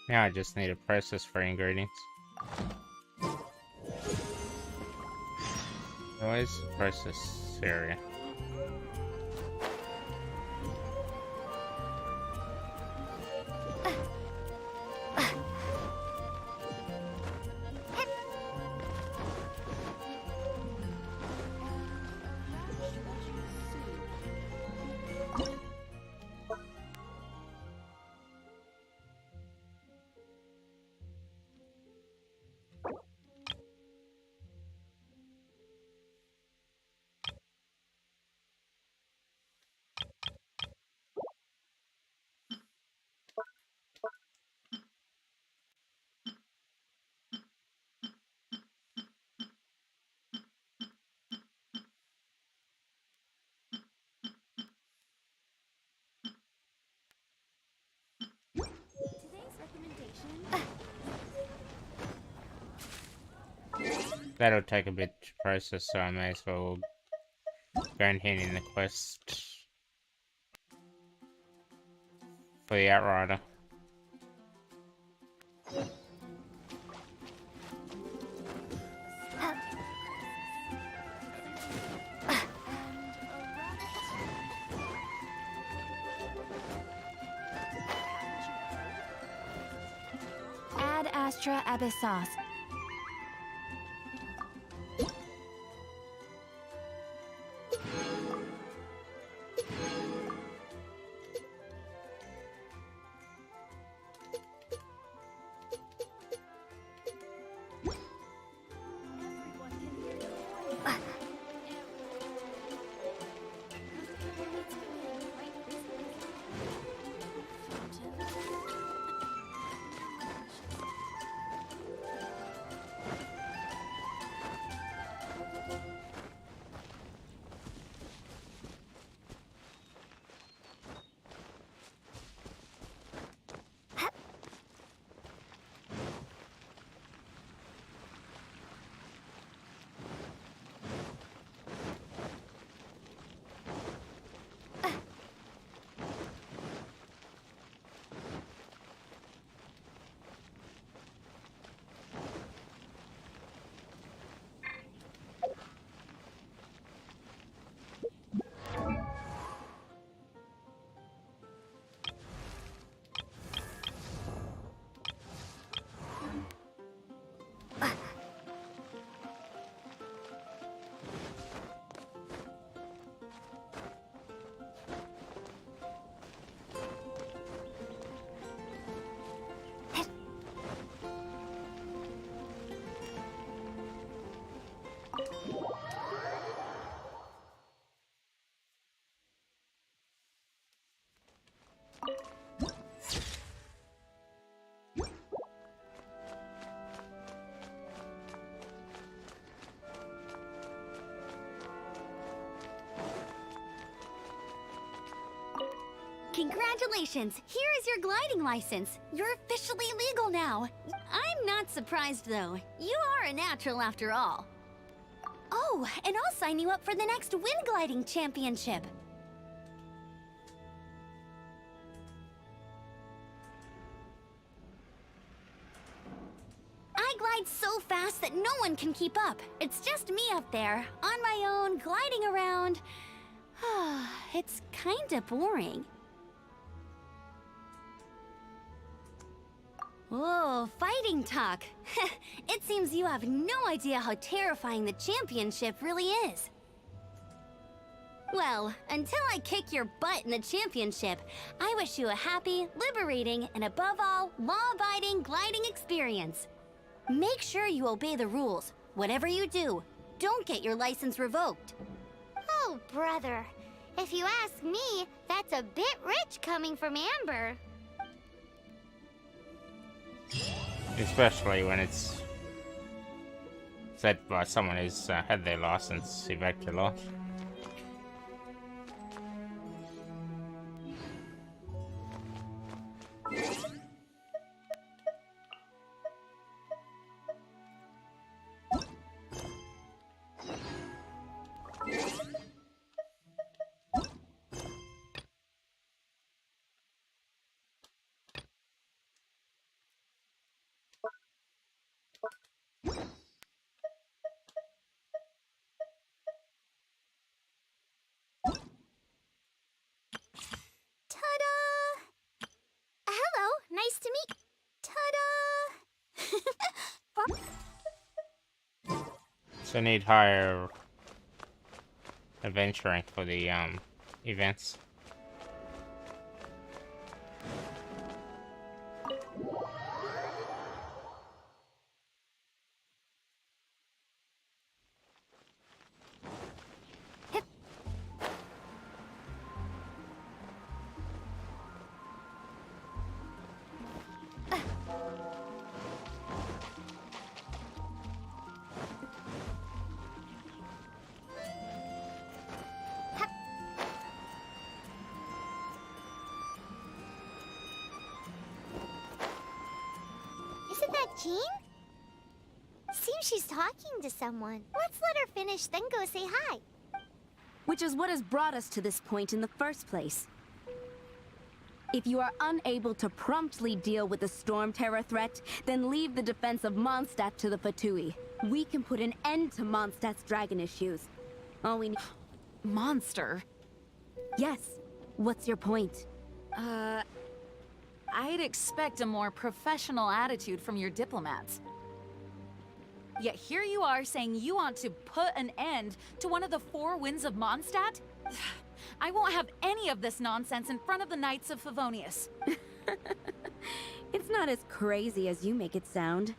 Speaker 1: Now I just need to process for ingredients. Always process area. That'll take a bit to process, so I may as well go and hand in the quest for the Outrider.
Speaker 9: Ad Astra Abyssos.
Speaker 2: Congratulations! Here is your gliding license. You're officially legal now. I'm not surprised, though. You are a natural after all. Oh, and I'll sign you up for the next Wind Gliding Championship. I glide so fast that no one can keep up. It's just me up there, on my own, gliding around. It's kinda boring. Oh, fighting talk. It seems you have no idea how terrifying the championship really is. Well, until I kick your butt in the championship, I wish you a happy, liberating, and above all, law-abiding gliding experience. Make sure you obey the rules. Whatever you do, don't get your license revoked.
Speaker 4: Oh, brother. If you ask me, that's a bit rich coming from Amber.
Speaker 1: Especially when it's said by someone who's had their license revoked a lot. So need higher adventure rank for the events.
Speaker 4: Isn't that Jean? Seems she's talking to someone. Let's let her finish, then go say hi.
Speaker 10: Which is what has brought us to this point in the first place. If you are unable to promptly deal with the Storm Terror threat, then leave the defense of Mondstadt to the Fatui. We can put an end to Mondstadt's dragon issues. All we need...
Speaker 9: Monster?
Speaker 10: Yes. What's your point?
Speaker 9: I'd expect a more professional attitude from your diplomats. Yet here you are saying you want to put an end to one of the four winds of Mondstadt? I won't have any of this nonsense in front of the Knights of Favonius.
Speaker 10: It's not as crazy as you make it sound.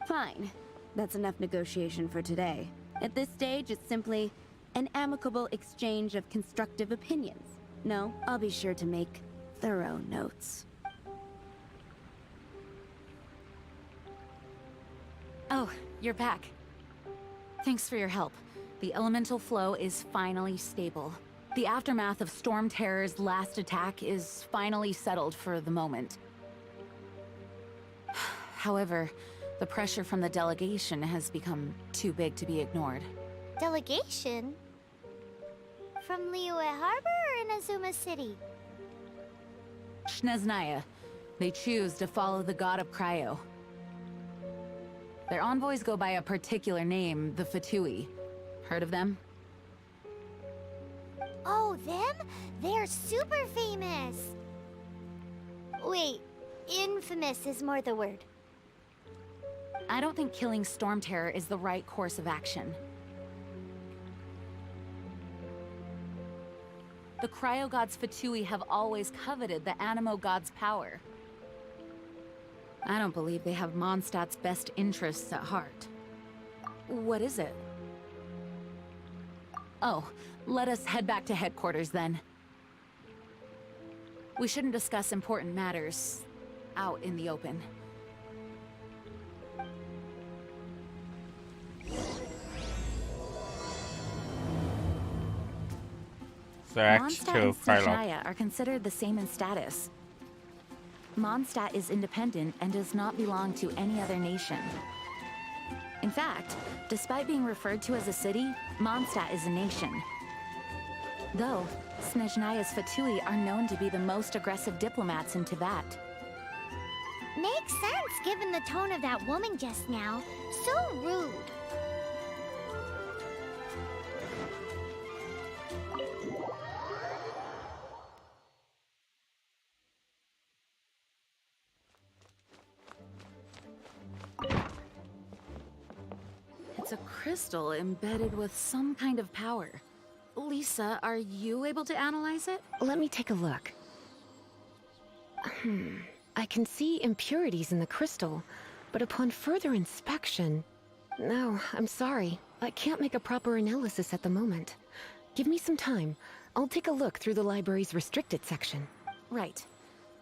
Speaker 10: Fine. That's enough negotiation for today. At this stage, it's simply an amicable exchange of constructive opinions. No, I'll be sure to make thorough notes.
Speaker 9: Oh, you're back. Thanks for your help. The elemental flow is finally stable. The aftermath of Storm Terror's last attack is finally settled for the moment. However, the pressure from the delegation has become too big to be ignored.
Speaker 4: Delegation? From Liyue Harbor or Inazuma City?
Speaker 9: Snezhnaya. They choose to follow the god of Cryo. Their envoys go by a particular name, the Fatui. Heard of them?
Speaker 4: Oh, them? They're super famous! Wait, infamous is more the word.
Speaker 9: I don't think killing Storm Terror is the right course of action. The Cryo God's Fatui have always coveted the Animo God's power. I don't believe they have Mondstadt's best interests at heart. What is it? Oh, let us head back to headquarters then. We shouldn't discuss important matters out in the open.
Speaker 1: So Act
Speaker 9: Mondstadt
Speaker 1: 2
Speaker 9: and
Speaker 1: prologue.
Speaker 9: Snezhnaya are considered the same in status. Mondstadt is independent and does not belong to any other nation. In fact, despite being referred to as a city, Mondstadt is a nation. Though, Snezhnaya's Fatui are known to be the most aggressive diplomats in Teyvat.
Speaker 4: Makes sense given the tone of that woman just now. So rude.
Speaker 9: It's a crystal embedded with some kind of power. Lisa, are you able to analyze it?
Speaker 3: Let me take a look. I can see impurities in the crystal, but upon further inspection... No, I'm sorry. I can't make a proper analysis at the moment. Give me some time. I'll take a look through the library's restricted section.
Speaker 9: Right.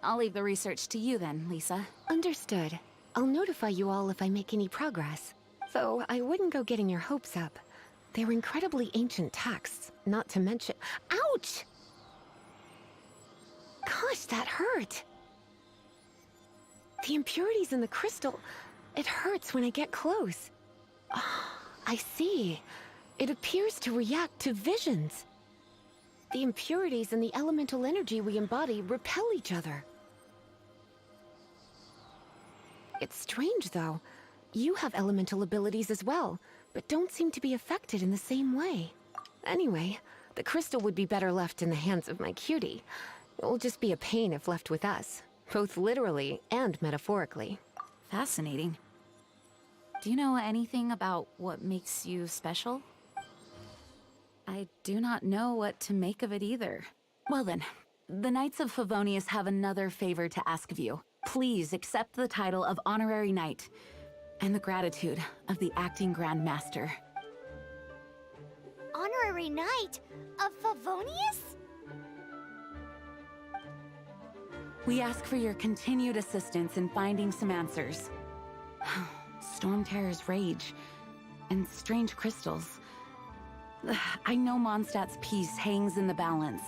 Speaker 9: I'll leave the research to you then, Lisa.
Speaker 3: Understood. I'll notify you all if I make any progress. Though I wouldn't go getting your hopes up. They're incredibly ancient texts, not to mention... Ouch! Gosh, that hurt! The impurities in the crystal... It hurts when I get close. Ah, I see. It appears to react to visions. The impurities and the elemental energy we embody repel each other. It's strange, though. You have elemental abilities as well, but don't seem to be affected in the same way. Anyway, the crystal would be better left in the hands of my cutie. It will just be a pain if left with us, both literally and metaphorically.
Speaker 9: Fascinating. Do you know anything about what makes you special? I do not know what to make of it either. Well then, the Knights of Favonius have another favor to ask of you. Please accept the title of Honorary Knight, and the gratitude of the Acting Grand Master.
Speaker 2: Honorary Knight of Favonius?
Speaker 9: We ask for your continued assistance in finding some answers. Storm Terror's rage, and strange crystals. I know Mondstadt's peace hangs in the balance.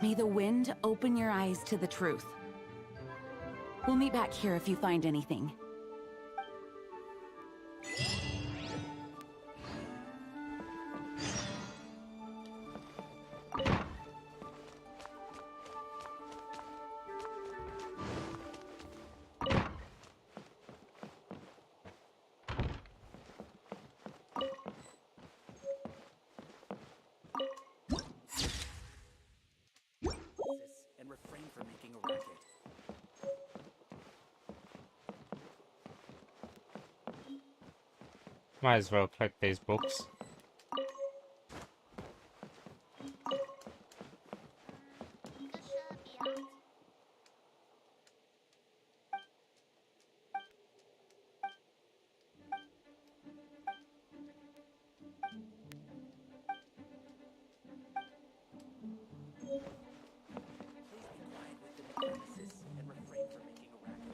Speaker 9: May the wind open your eyes to the truth. We'll meet back here if you find anything.
Speaker 8: And refrain from making a racket.
Speaker 1: Might as well collect these books.
Speaker 8: And refrain from making a racket.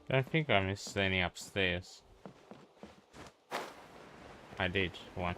Speaker 1: Don't think I missed any upstairs. I did one.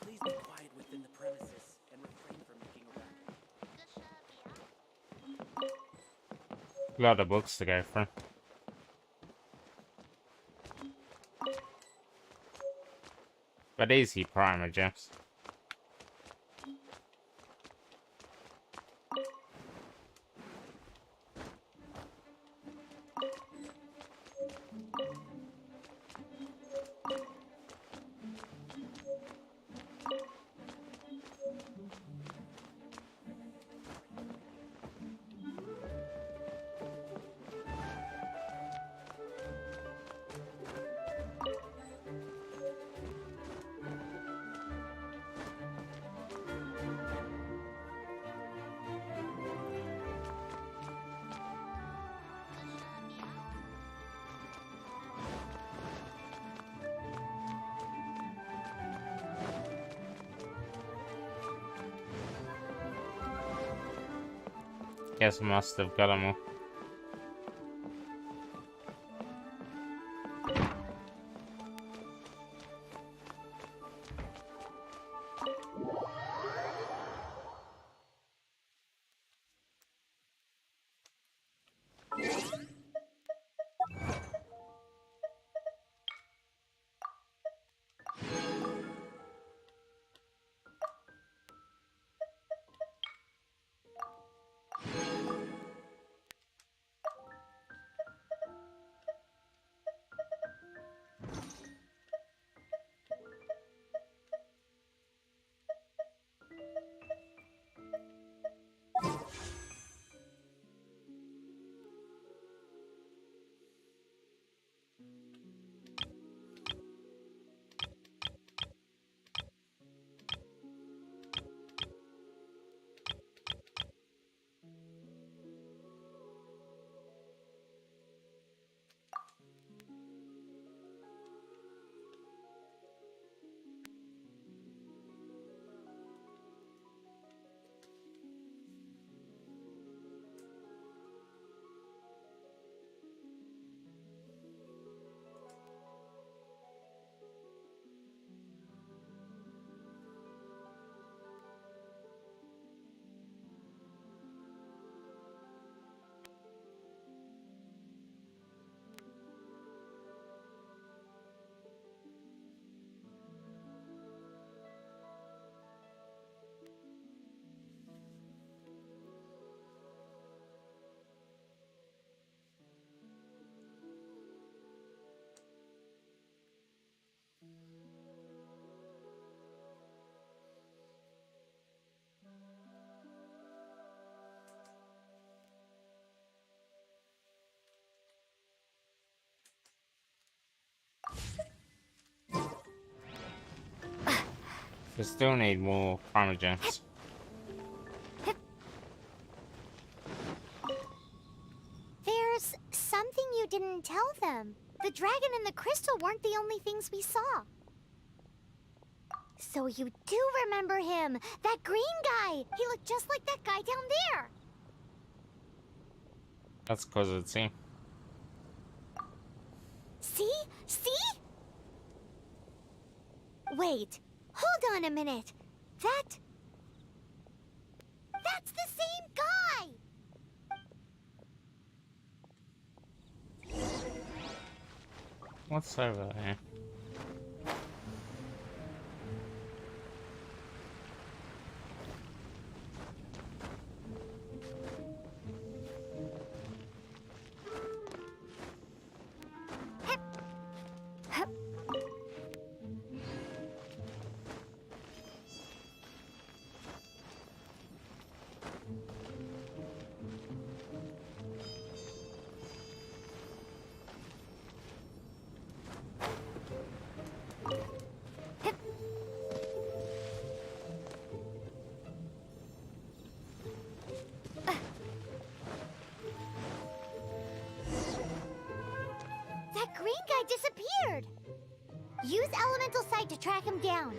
Speaker 8: Please be quiet within the premises and refrain from making a racket.
Speaker 1: A lot of books to go through. But easy primer gems. Guess I must have got them all. We still need more primogens.
Speaker 4: There's something you didn't tell them. The dragon and the crystal weren't the only things we saw. So you do remember him, that green guy. He looked just like that guy down there.
Speaker 1: That's because it's him.
Speaker 4: See? See? Wait, hold on a minute. That's the same guy!
Speaker 1: What's over there?
Speaker 4: That green guy disappeared! Use elemental sight to track him down.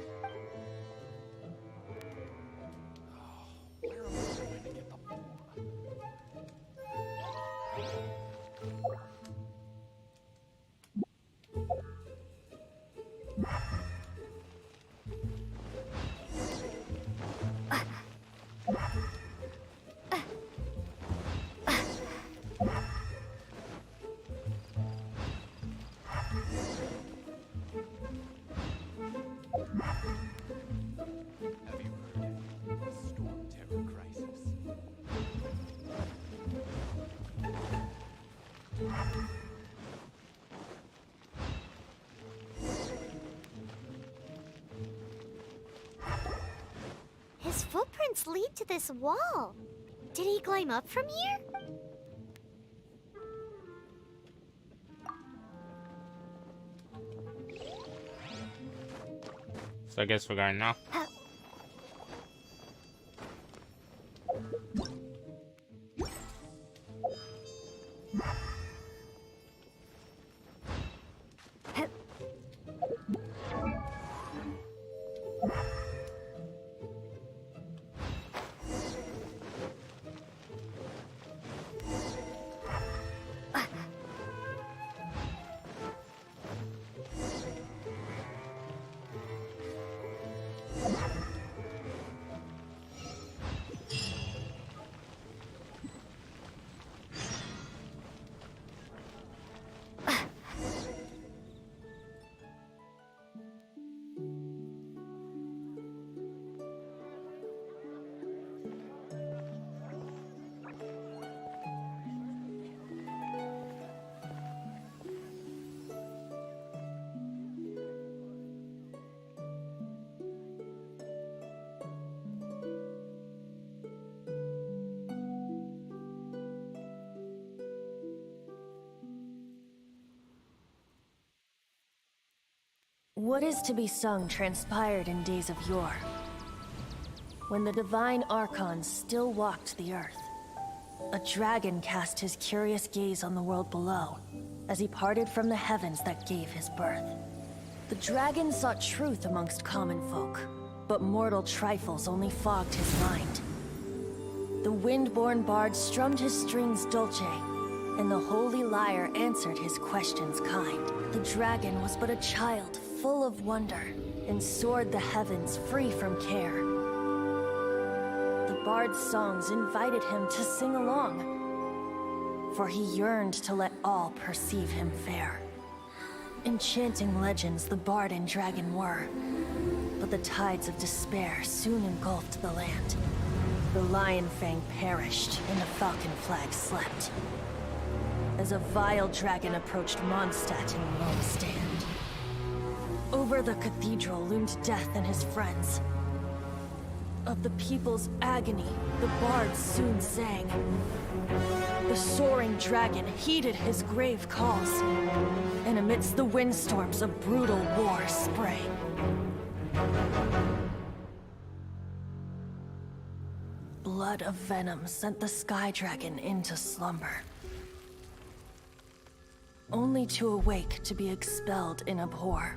Speaker 8: Where am I going to get the bomb? Have you heard? The Storm Terror crisis.
Speaker 4: His footprints lead to this wall. Did he climb up from here?
Speaker 1: So I guess we're going now.
Speaker 11: What is to be sung transpired in days of yore, when the divine archons still walked the earth. A dragon cast his curious gaze on the world below, as he parted from the heavens that gave his birth. The dragon sought truth amongst common folk, but mortal trifles only fogged his mind. The wind-born bard strummed his strings dolce, and the holy lyre answered his questions kind. The dragon was but a child, full of wonder, and soared the heavens free from care. The bard's songs invited him to sing along, for he yearned to let all perceive him fair. Enchanting legends the bard and dragon were, but the tides of despair soon engulfed the land. The lion fang perished, and the falcon flag slept, as a vile dragon approached Mondstadt in lone stand. Over the cathedral loomed death and his friends. Of the people's agony, the bards soon sang. The soaring dragon heeded his grave calls, and amidst the windstorms a brutal war sprang. flood of venom sent the Sky Dragon into slumber. Only to awake to be expelled in abhor.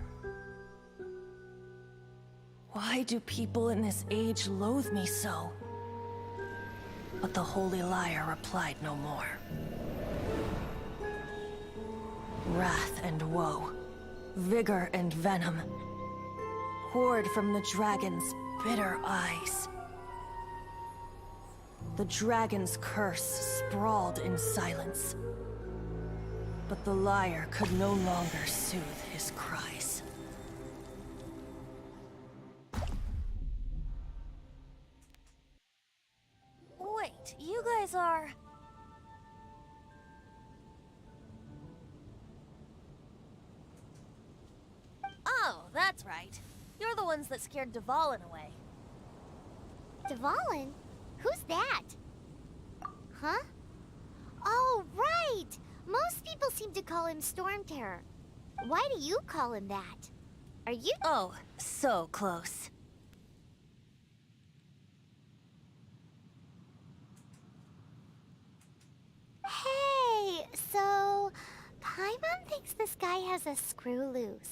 Speaker 11: Why do people in this age loathe me so? But the Holy Liar replied no more. Wrath and woe, vigor and venom, poured from the dragon's bitter eyes. The dragon's curse sprawled in silence. But the liar could no longer soothe his cries.
Speaker 12: Wait, you guys are... Oh, that's right. You're the ones that scared Dvalin away.
Speaker 4: Dvalin? Who's that? Huh? Oh, right! Most people seem to call him Storm Terror. Why do you call him that? Are you...
Speaker 12: Oh, so close.
Speaker 4: Hey, so... Paimon thinks this guy has a screw loose.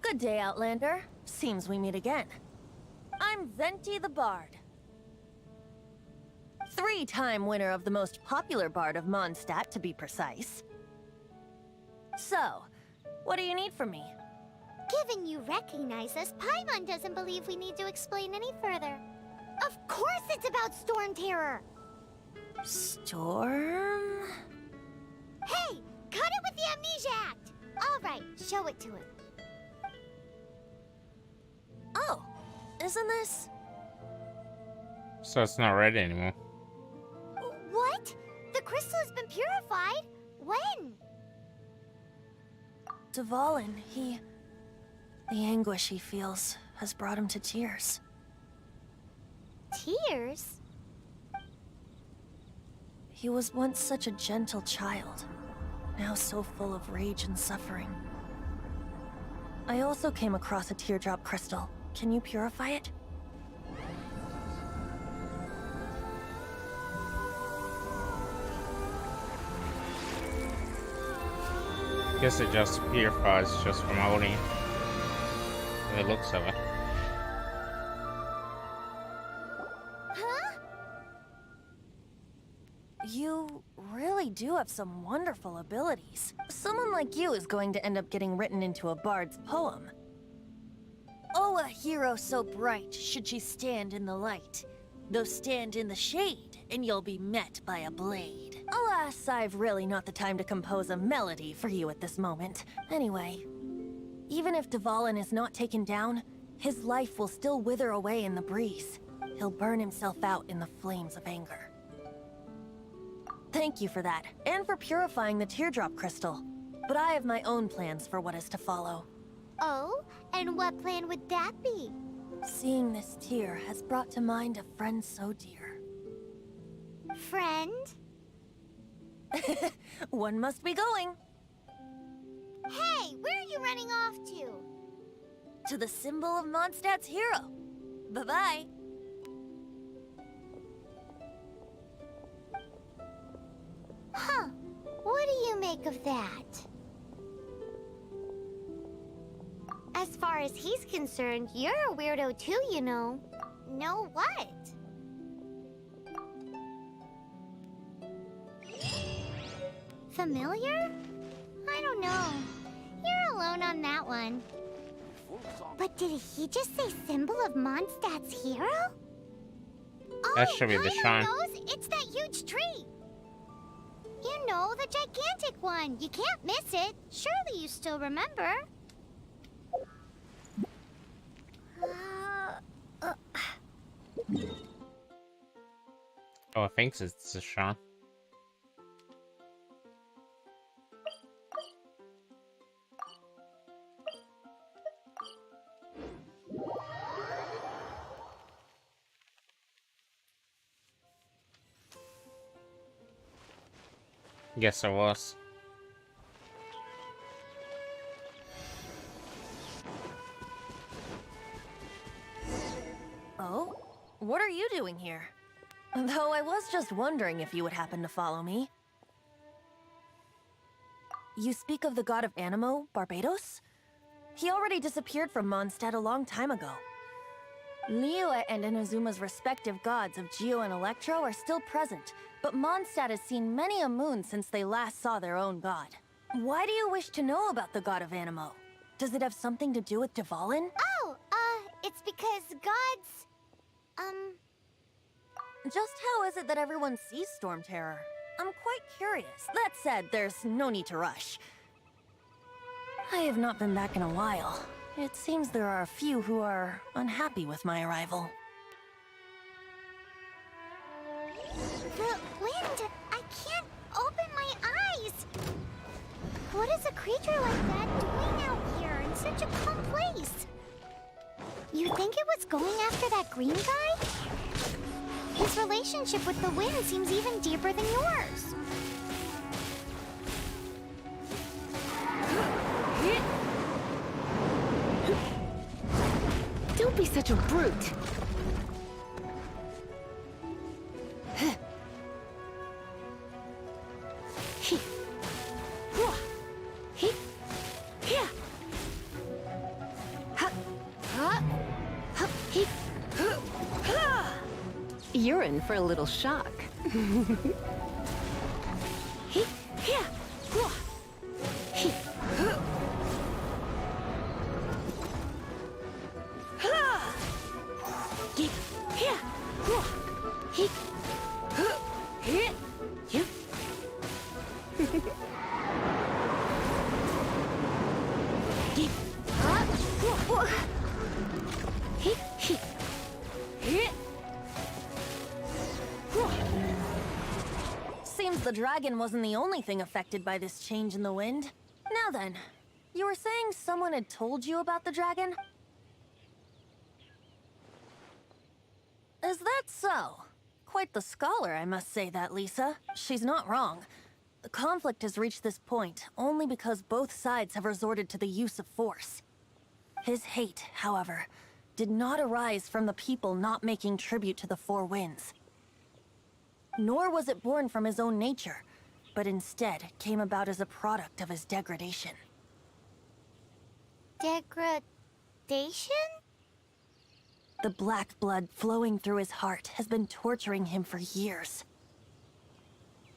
Speaker 12: Good day, Outlander. Seems we meet again. I'm Venti the Bard. 3-time winner of the most popular bard of Mondstadt, to be precise. So, what do you need from me?
Speaker 4: Given you recognize us, Paimon doesn't believe we need to explain any further. Of course it's about Storm Terror!
Speaker 12: Storm?
Speaker 4: Hey! Cut it with the Amnesia Act! Alright, show it to him.
Speaker 12: Oh, isn't this...
Speaker 1: So it's not red anymore.
Speaker 4: What? The crystal has been purified? When?
Speaker 11: Dvalin, the anguish he feels has brought him to tears.
Speaker 4: Tears?
Speaker 11: He was once such a gentle child, now so full of rage and suffering. I also came across a teardrop crystal. Can you purify it?
Speaker 1: Guess it just purifies just from holding the looks of it.
Speaker 4: Huh?
Speaker 12: You really do have some wonderful abilities. Someone like you is going to end up getting written into a bard's poem. Oh, a hero so bright should she stand in the light. Though stand in the shade, and you'll be met by a blade. Alas, I've really not the time to compose a melody for you at this moment. Anyway, even if Dvalin is not taken down, his life will still wither away in the breeze. He'll burn himself out in the flames of anger. Thank you for that, and for purifying the teardrop crystal. But I have my own plans for what is to follow.
Speaker 4: Oh? And what plan would that be?
Speaker 12: Seeing this tear has brought to mind a friend so dear.
Speaker 4: Friend?
Speaker 12: One must be going.
Speaker 4: Hey, where are you running off to?
Speaker 12: To the symbol of Mondstadt's hero. Bye-bye.
Speaker 4: Huh. What do you make of that? As far as he's concerned, you're a weirdo too, you know. Know what? Familiar? I don't know. You're alone on that one. But did he just say symbol of Mondstadt's hero?
Speaker 1: That should be the shrine.
Speaker 4: Knows? It's that huge tree. You know, the gigantic one. You can't miss it. Surely you still remember.
Speaker 1: Oh, I think it's a shrine. Guess I was.
Speaker 12: Oh? what are you doing here? Though I was just wondering if you would happen to follow me. You speak of the god of Animo, Barbados? He already disappeared from Mondstadt a long time ago. Liyue and Inazuma's respective gods of Geo and Electro are still present, but Mondstadt has seen many a moon since they last saw their own god. Why do you wish to know about the god of Animo? Does it have something to do with Dvalin?
Speaker 4: Oh, it's because gods...
Speaker 12: Just how is it that everyone sees Storm Terror? I'm quite curious. That said, there's no need to rush. I have not been back in a while. It seems there are a few who are unhappy with my arrival.
Speaker 4: The wind! I can't open my eyes! What is a creature like that doing out here in such a calm place? You think it was going after that green guy? His relationship with the wind seems even deeper than yours.
Speaker 3: Don't be such a brute. You're in for a little shock.
Speaker 12: Seems the dragon wasn't the only thing affected by this change in the wind. Now then, you were saying someone had told you about the dragon? Is that so? Quite the scholar, I must say that, Lisa. She's not wrong. The conflict has reached this point only because both sides have resorted to the use of force. His hate, however, did not arise from the people not making tribute to the Four Winds. Nor was it born from his own nature, but instead came about as a product of his degradation.
Speaker 4: Degradation?
Speaker 12: The black blood flowing through his heart has been torturing him for years.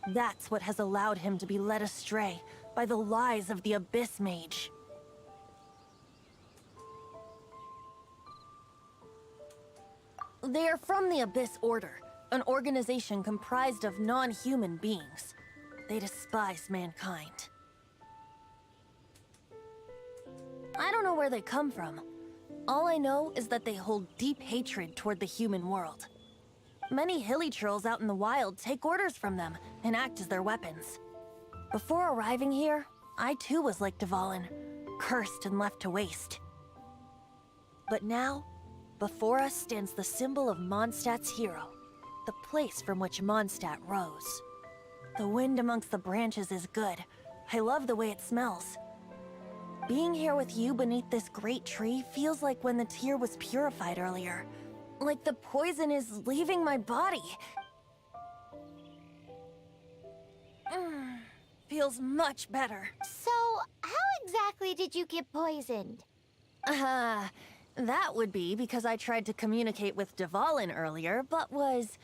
Speaker 12: That's what has allowed him to be led astray by the lies of the Abyss Mage. They are from the Abyss Order, an organization comprised of non-human beings. They despise mankind. I don't know where they come from. All I know is that they hold deep hatred toward the human world. Many hilly trolls out in the wild take orders from them and act as their weapons. Before arriving here, I too was like Dvalin, cursed and left to waste. But now, before us stands the symbol of Mondstadt's hero, the place from which Mondstadt rose. The wind amongst the branches is good. I love the way it smells. Being here with you beneath this great tree feels like when the tear was purified earlier. Like the poison is leaving my body. Feels much better.
Speaker 4: So, how exactly did you get poisoned?
Speaker 12: That would be because I tried to communicate with Dvalin earlier, but was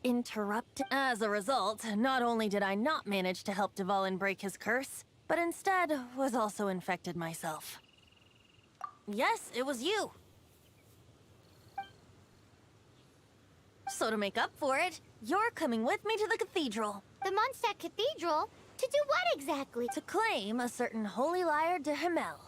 Speaker 12: interrupted. As a result, not only did I not manage to help Dvalin break his curse, but instead was also infected myself. Yes, it was you. So to make up for it, you're coming with me to the cathedral.
Speaker 4: The Mondstadt Cathedral? To do what exactly?
Speaker 12: To claim a certain holy lyre de Himmel.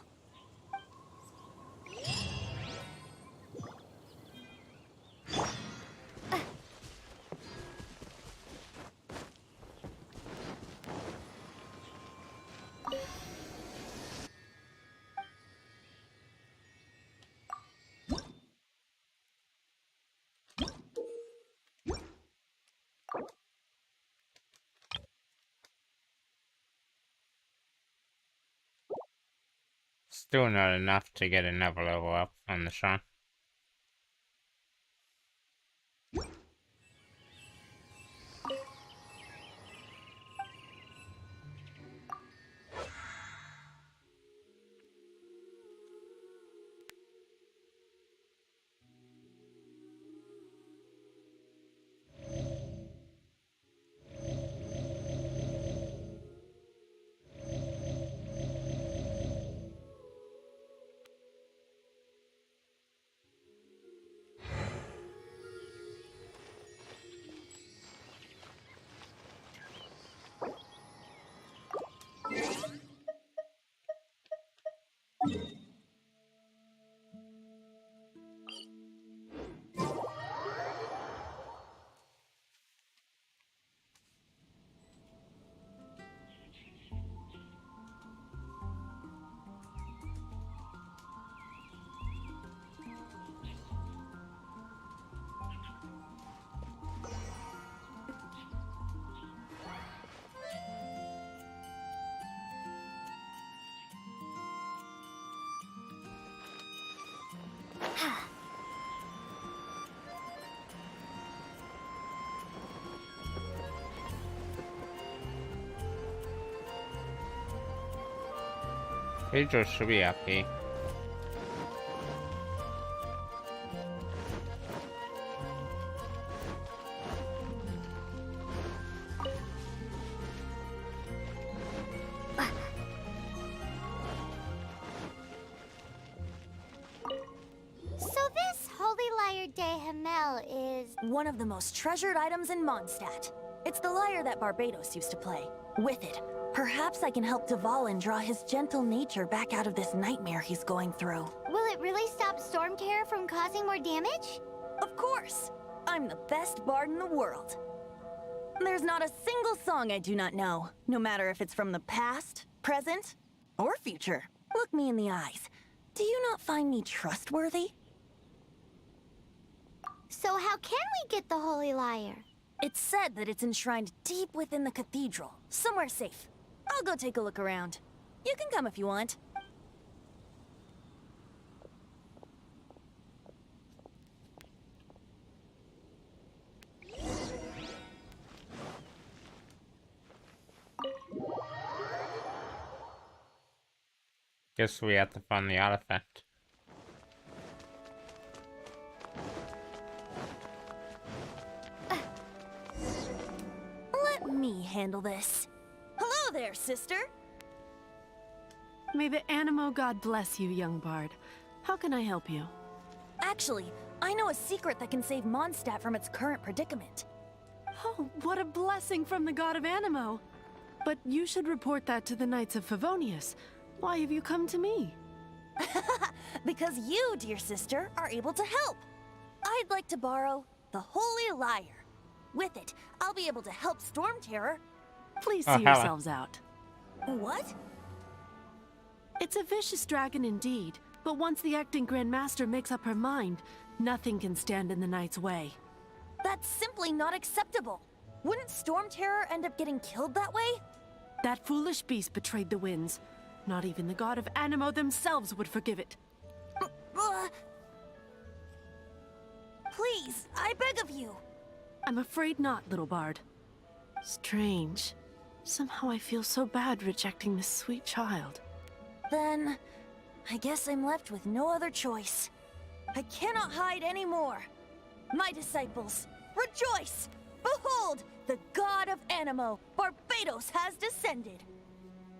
Speaker 1: Still not enough to get another level up on the shrine. Cathedral should be up here.
Speaker 4: So this Holy Lyre de Himmel is...
Speaker 12: One of the most treasured items in Mondstadt. It's the lyre that Barbados used to play. With it, perhaps I can help Dvalin draw his gentle nature back out of this nightmare he's going through.
Speaker 4: Will it really stop Storm Terror from causing more damage?
Speaker 12: Of course! I'm the best bard in the world. There's not a single song I do not know, no matter if it's from the past, present, or future. Look me in the eyes. Do you not find me trustworthy?
Speaker 4: So how can we get the Holy Lyre?
Speaker 12: It's said that it's enshrined deep within the cathedral, somewhere safe. I'll go take a look around. You can come if you want.
Speaker 1: Guess we have to find the artifact.
Speaker 12: Let me handle this. Hello there, sister!
Speaker 13: May the Animo God bless you, young bard. How can I help you?
Speaker 12: Actually, I know a secret that can save Mondstadt from its current predicament.
Speaker 13: Oh, what a blessing from the god of Animo! But you should report that to the Knights of Favonius. Why have you come to me?
Speaker 12: Because you, dear sister, are able to help. I'd like to borrow the Holy Lyre. With it, I'll be able to help Storm Terror.
Speaker 13: Please see yourselves out.
Speaker 12: What?
Speaker 13: It's a vicious dragon indeed, but once the acting Grand Master makes up her mind, nothing can stand in the Knight's way.
Speaker 12: That's simply not acceptable. Wouldn't Storm Terror end up getting killed that way?
Speaker 13: That foolish beast betrayed the winds. Not even the god of Animo themselves would forgive it.
Speaker 12: Please, I beg of you.
Speaker 13: I'm afraid not, little bard. Strange. Somehow I feel so bad rejecting this sweet child.
Speaker 12: Then, I guess I'm left with no other choice. I cannot hide anymore. My disciples, rejoice! Behold, the god of Animo, Barbados, has descended.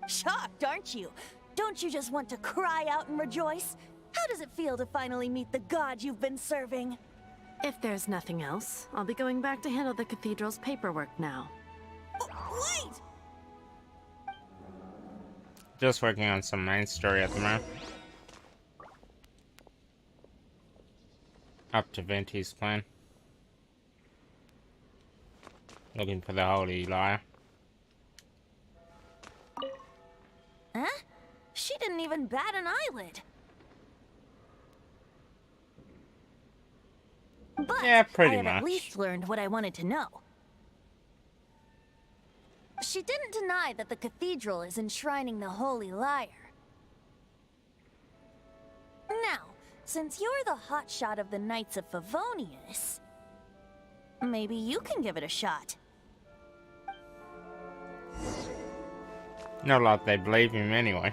Speaker 12: Shocked, aren't you? Don't you just want to cry out and rejoice? How does it feel to finally meet the god you've been serving?
Speaker 13: If there's nothing else, I'll be going back to handle the cathedral's paperwork now.
Speaker 12: Wait!
Speaker 1: Just working on some main story at the moment. Up to Venti's plan. Looking for the Holy Lyre.
Speaker 12: Huh? She didn't even bat an eyelid. But
Speaker 1: yeah, pretty
Speaker 12: I have
Speaker 1: much.
Speaker 12: at least learned what I wanted to know. She didn't deny that the cathedral is enshrining the Holy Lyre. Now, since you're the hotshot of the Knights of Favonius, maybe you can give it a shot.
Speaker 1: Not like they believe him anyway.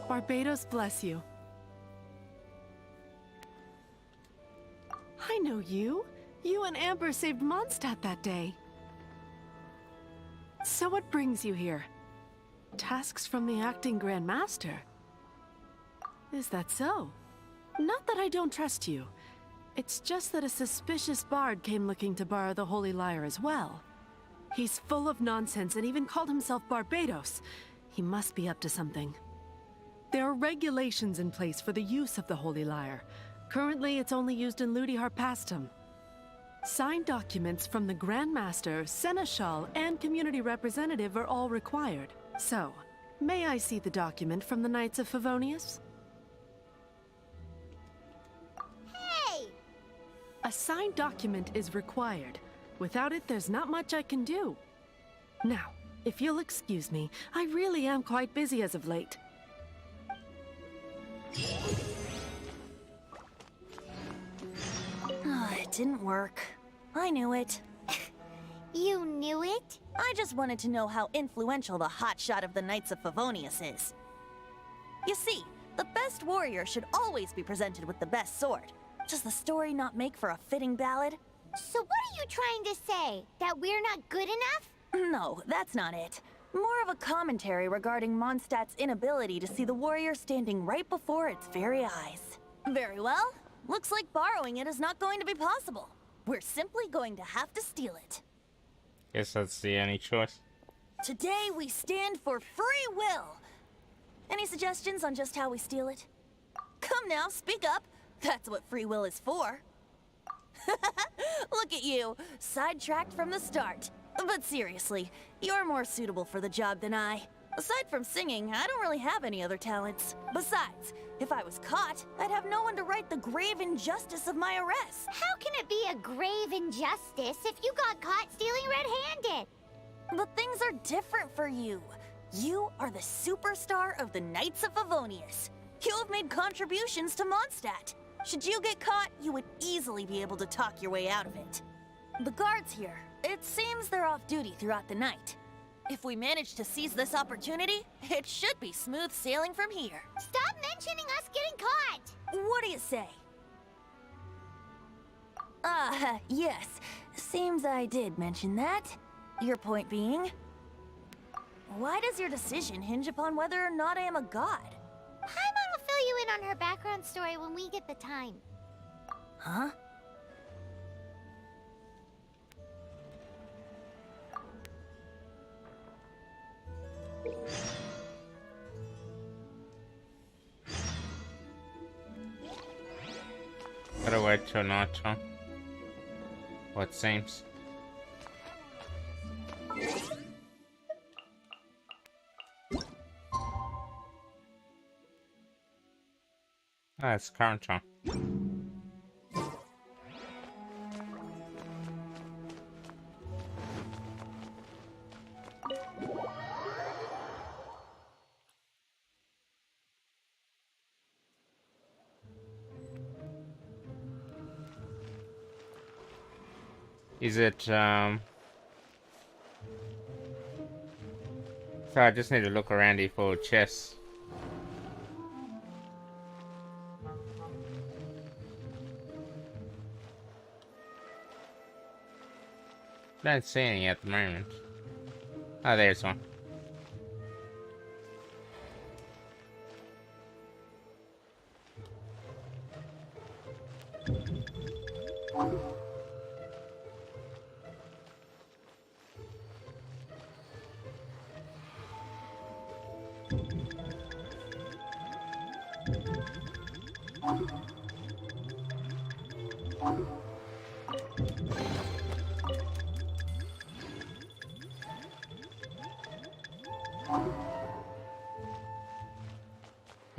Speaker 13: Barbados bless you. I know you. You and Amber saved Mondstadt that day. So what brings you here? Tasks from the acting Grand Master? Is that so? Not that I don't trust you. It's just that a suspicious bard came looking to borrow the Holy Lyre as well. He's full of nonsense and even called himself Barbados. He must be up to something. There are regulations in place for the use of the Holy Lyre. Currently, it's only used in Ludi Harpastum. Signed documents from the Grand Master, Seneschal, and Community Representative are all required. So, may I see the document from the Knights of Favonius?
Speaker 4: Hey!
Speaker 13: A signed document is required. Without it, there's not much I can do. Now, if you'll excuse me, I really am quite busy as of late.
Speaker 12: It didn't work. I knew it.
Speaker 4: You knew it?
Speaker 12: I just wanted to know how influential the hotshot of the Knights of Favonius is. You see, the best warrior should always be presented with the best sword. Does the story not make for a fitting ballad?
Speaker 4: So what are you trying to say? That we're not good enough?
Speaker 12: No, that's not it. More of a commentary regarding Mondstadt's inability to see the warrior standing right before its very eyes. Very well. Looks like borrowing it is not going to be possible. We're simply going to have to steal it.
Speaker 1: Guess that's the only choice.
Speaker 12: Today we stand for free will. Any suggestions on just how we steal it? Come now, speak up. That's what free will is for. Look at you, sidetracked from the start. But seriously, you're more suitable for the job than I. Aside from singing, I don't really have any other talents. Besides, if I was caught, I'd have no one to right the grave injustice of my arrest.
Speaker 4: How can it be a grave injustice if you got caught stealing red-handed?
Speaker 12: But things are different for you. You are the superstar of the Knights of Favonius. You have made contributions to Mondstadt. Should you get caught, you would easily be able to talk your way out of it. The guards here, it seems they're off duty throughout the night. If we manage to seize this opportunity, it should be smooth sailing from here.
Speaker 4: Stop mentioning us getting caught!
Speaker 12: What do you say? Yes. Seems I did mention that. Your point being? Why does your decision hinge upon whether or not I am a god?
Speaker 4: Paimon will fill you in on her background story when we get the time.
Speaker 12: Huh?
Speaker 1: Gotta wait till night time. What seems. Ah, it's current time. Is it, so I just need to look around here for chests. Don't see any at the moment. Oh, there's one.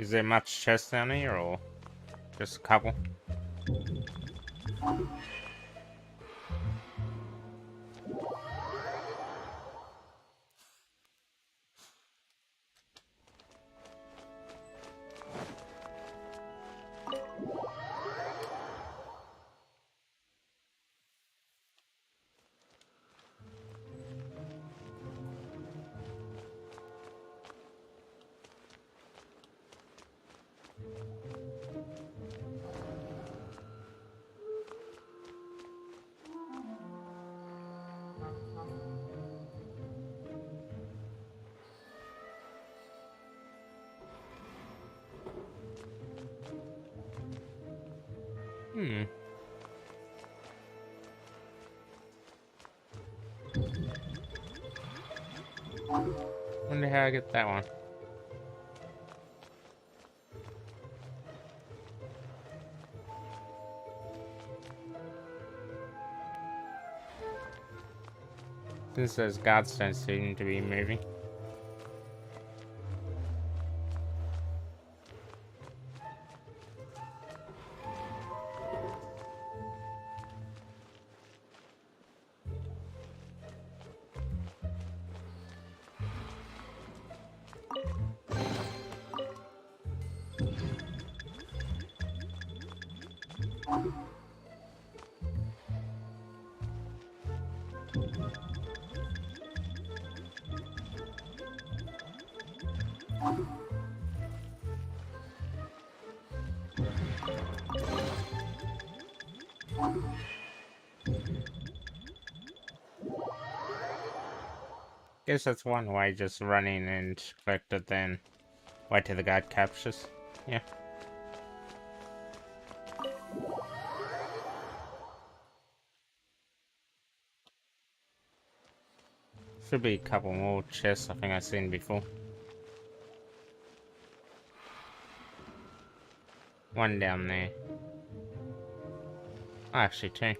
Speaker 1: Is there much chest down here, or just a couple? Wonder how I get that one. Since those guards don't seem to be moving. Guess that's one way, just running and collect it, then wait till the guard captures. Yeah. Should be a couple more chests I think I've seen before. One down there. Oh, actually two.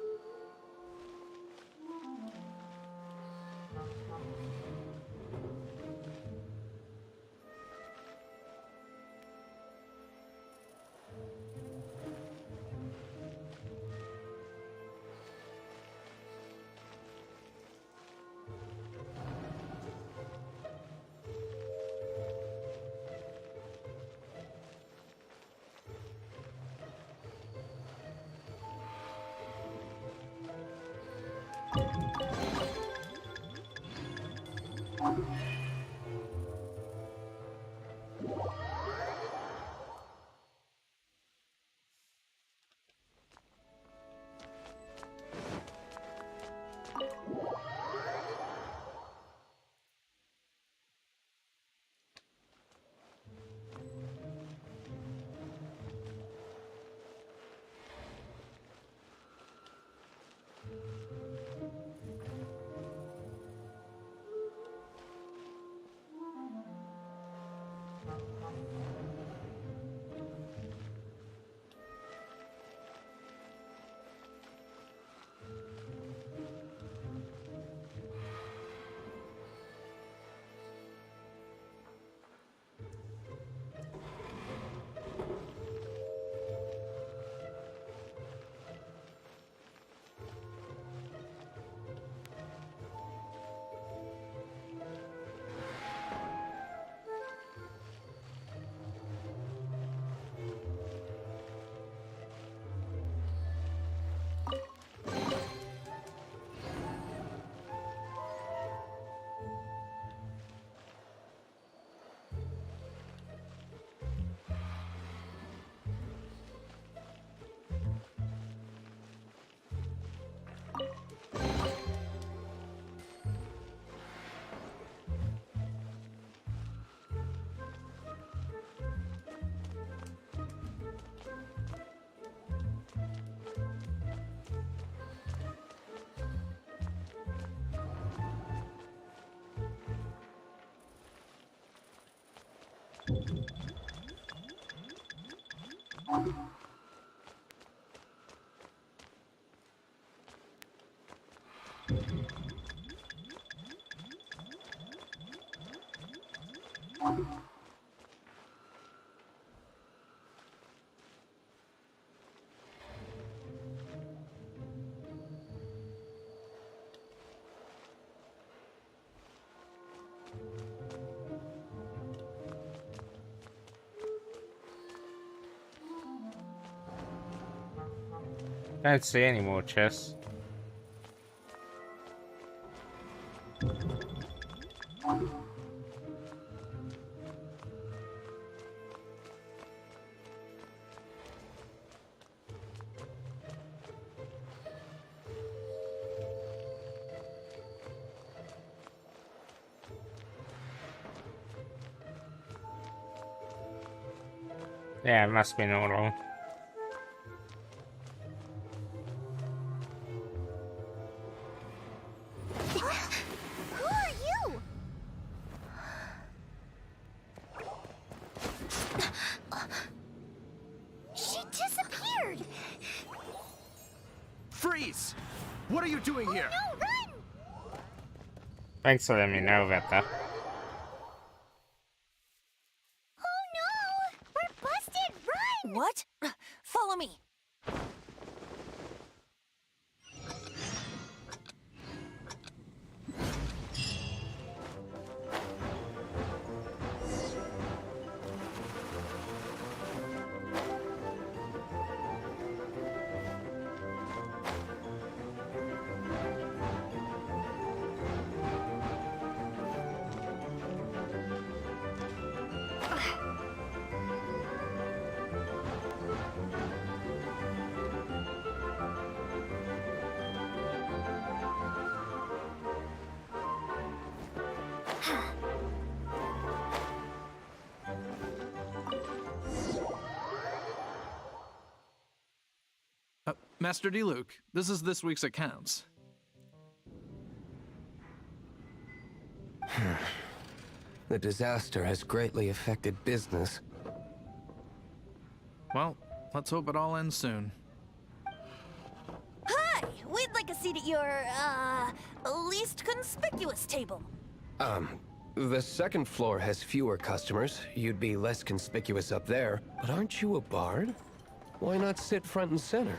Speaker 1: Don't see any more chests. Yeah, it must be an auto.
Speaker 4: Who are you? She disappeared.
Speaker 6: Freeze! What are you doing here?
Speaker 4: No, run!
Speaker 1: Thanks for letting me know about that.
Speaker 4: Oh no! We're busted! Run!
Speaker 12: What? Follow me.
Speaker 14: Master Diluc, this is this week's accounts.
Speaker 15: The disaster has greatly affected business.
Speaker 14: Well, let's hope it all ends soon.
Speaker 12: Hi! We'd like a seat at your, least conspicuous table.
Speaker 15: The second floor has fewer customers. You'd be less conspicuous up there. But aren't you a bard? Why not sit front and center?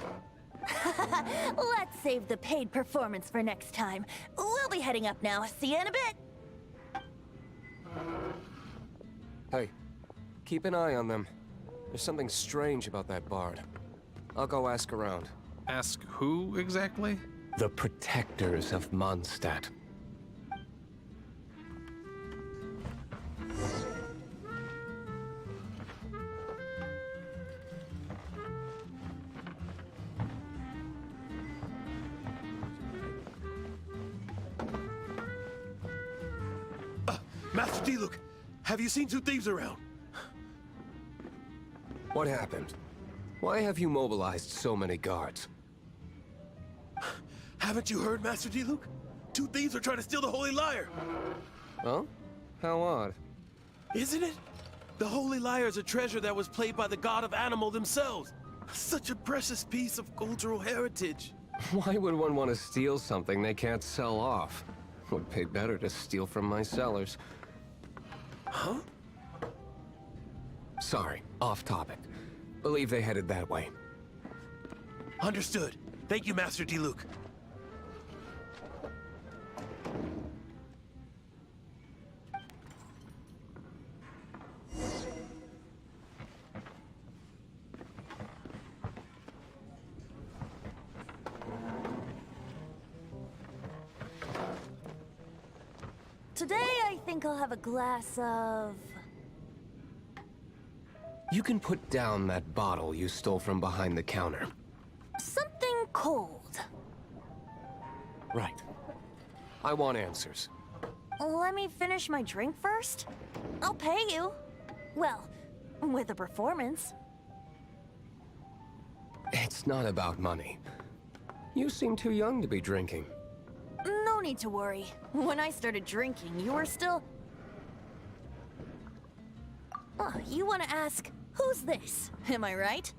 Speaker 12: Let's save the paid performance for next time. We'll be heading up now. See you in a bit.
Speaker 15: Hey, keep an eye on them. There's something strange about that bard. I'll go ask around.
Speaker 14: Ask who exactly?
Speaker 15: The protectors of Mondstadt.
Speaker 16: Master Diluc, have you seen two thieves around?
Speaker 15: What happened? Why have you mobilized so many guards?
Speaker 16: Haven't you heard, Master Diluc? Two thieves are trying to steal the Holy Lyre.
Speaker 15: Oh? How odd.
Speaker 16: Isn't it? The Holy Lyre is a treasure that was played by the god of animal themselves. Such a precious piece of cultural heritage.
Speaker 15: Why would one want to steal something they can't sell off? Would pay better to steal from my sellers.
Speaker 16: Huh?
Speaker 15: Sorry, off topic. Believe they headed that way.
Speaker 16: Understood. Thank you, Master Diluc.
Speaker 12: Today, I think I'll have a glass of...
Speaker 15: You can put down that bottle you stole from behind the counter.
Speaker 12: something cold.
Speaker 15: Right. I want answers.
Speaker 12: Let me finish my drink first. I'll pay you. Well, with a performance.
Speaker 15: It's not about money. You seem too young to be drinking.
Speaker 12: No need to worry. When I started drinking, you were still... Oh, you want to ask, who's this? Am I right?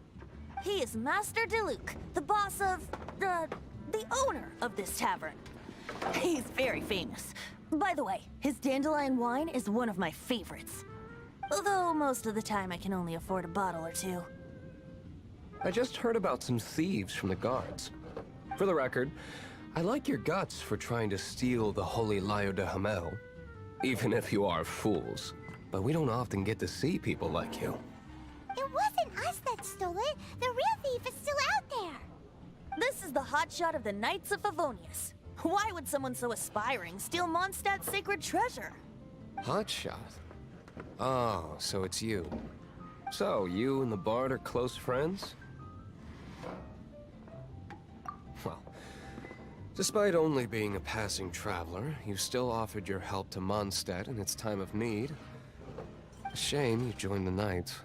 Speaker 12: He is Master Diluc, the boss of... the owner of this tavern. He's very famous. By the way, his dandelion wine is one of my favorites. Although most of the time I can only afford a bottle or two.
Speaker 15: I just heard about some thieves from the guards. For the record, I like your guts for trying to steal the Holy Lyre de Hamel. Even if you are fools. But we don't often get to see people like you.
Speaker 4: It wasn't us that stole it. The real thief is still out there.
Speaker 12: This is the hotshot of the Knights of Favonius. Why would someone so aspiring steal Mondstadt's sacred treasure?
Speaker 15: Hotshot? Oh, so it's you. So, you and the Bard are close friends? Well, despite only being a passing traveler, you still offered your help to Mondstadt in its time of need. A shame you joined the Knights.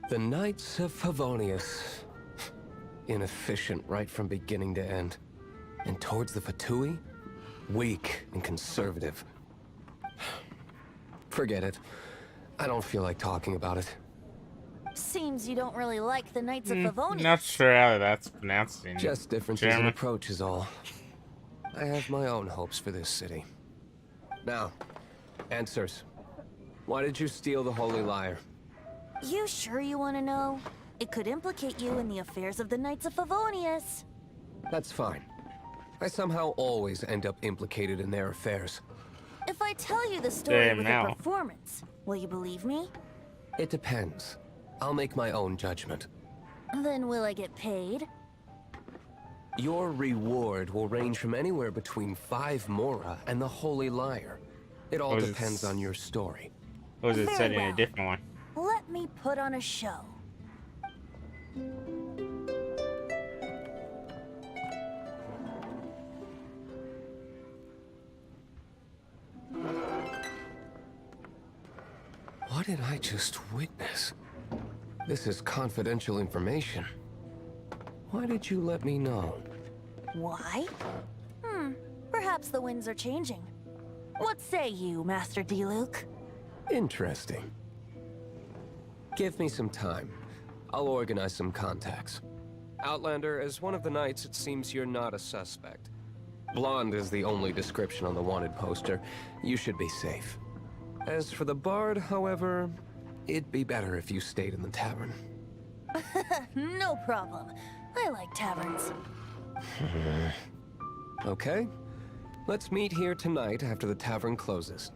Speaker 15: The Knights of Favonius. Inefficient right from beginning to end. And towards the Fatui, weak and conservative. Forget it. I don't feel like talking about it.
Speaker 12: Seems you don't really like the Knights of Favonius.
Speaker 1: Not sure how that's pronounced in
Speaker 15: Just differences in
Speaker 1: German.
Speaker 15: approach is all. I have my own hopes for this city. Now, answers. Why did you steal the Holy Lyre?
Speaker 12: You sure you want to know? It could implicate you in the affairs of the Knights of Favonius.
Speaker 15: That's fine. I somehow always end up implicated in their affairs.
Speaker 12: If I tell you the story
Speaker 1: Damn
Speaker 12: with
Speaker 1: now.
Speaker 12: a performance, will you believe me?
Speaker 15: It depends. I'll make my own judgment.
Speaker 12: Then will I get paid?
Speaker 15: Your reward will range from anywhere between 5 Mora and the Holy Lyre. It all
Speaker 1: Was it
Speaker 15: depends on your story.
Speaker 1: Or was it
Speaker 12: Very
Speaker 1: said in
Speaker 12: well.
Speaker 1: a different one?
Speaker 12: Let me put on a show.
Speaker 15: What did I just witness? This is confidential information. Why did you let me know?
Speaker 12: Why? Perhaps the winds are changing. What say you, Master D-Luke?
Speaker 15: Interesting. Give me some time. I'll organize some contacts. Outlander, as one of the knights, it seems you're not a suspect. Blonde is the only description on the wanted poster. You should be safe. As for the bard, however, it'd be better if you stayed in the tavern.
Speaker 12: No problem. I like taverns.
Speaker 15: Okay. Let's meet here tonight after the tavern closes.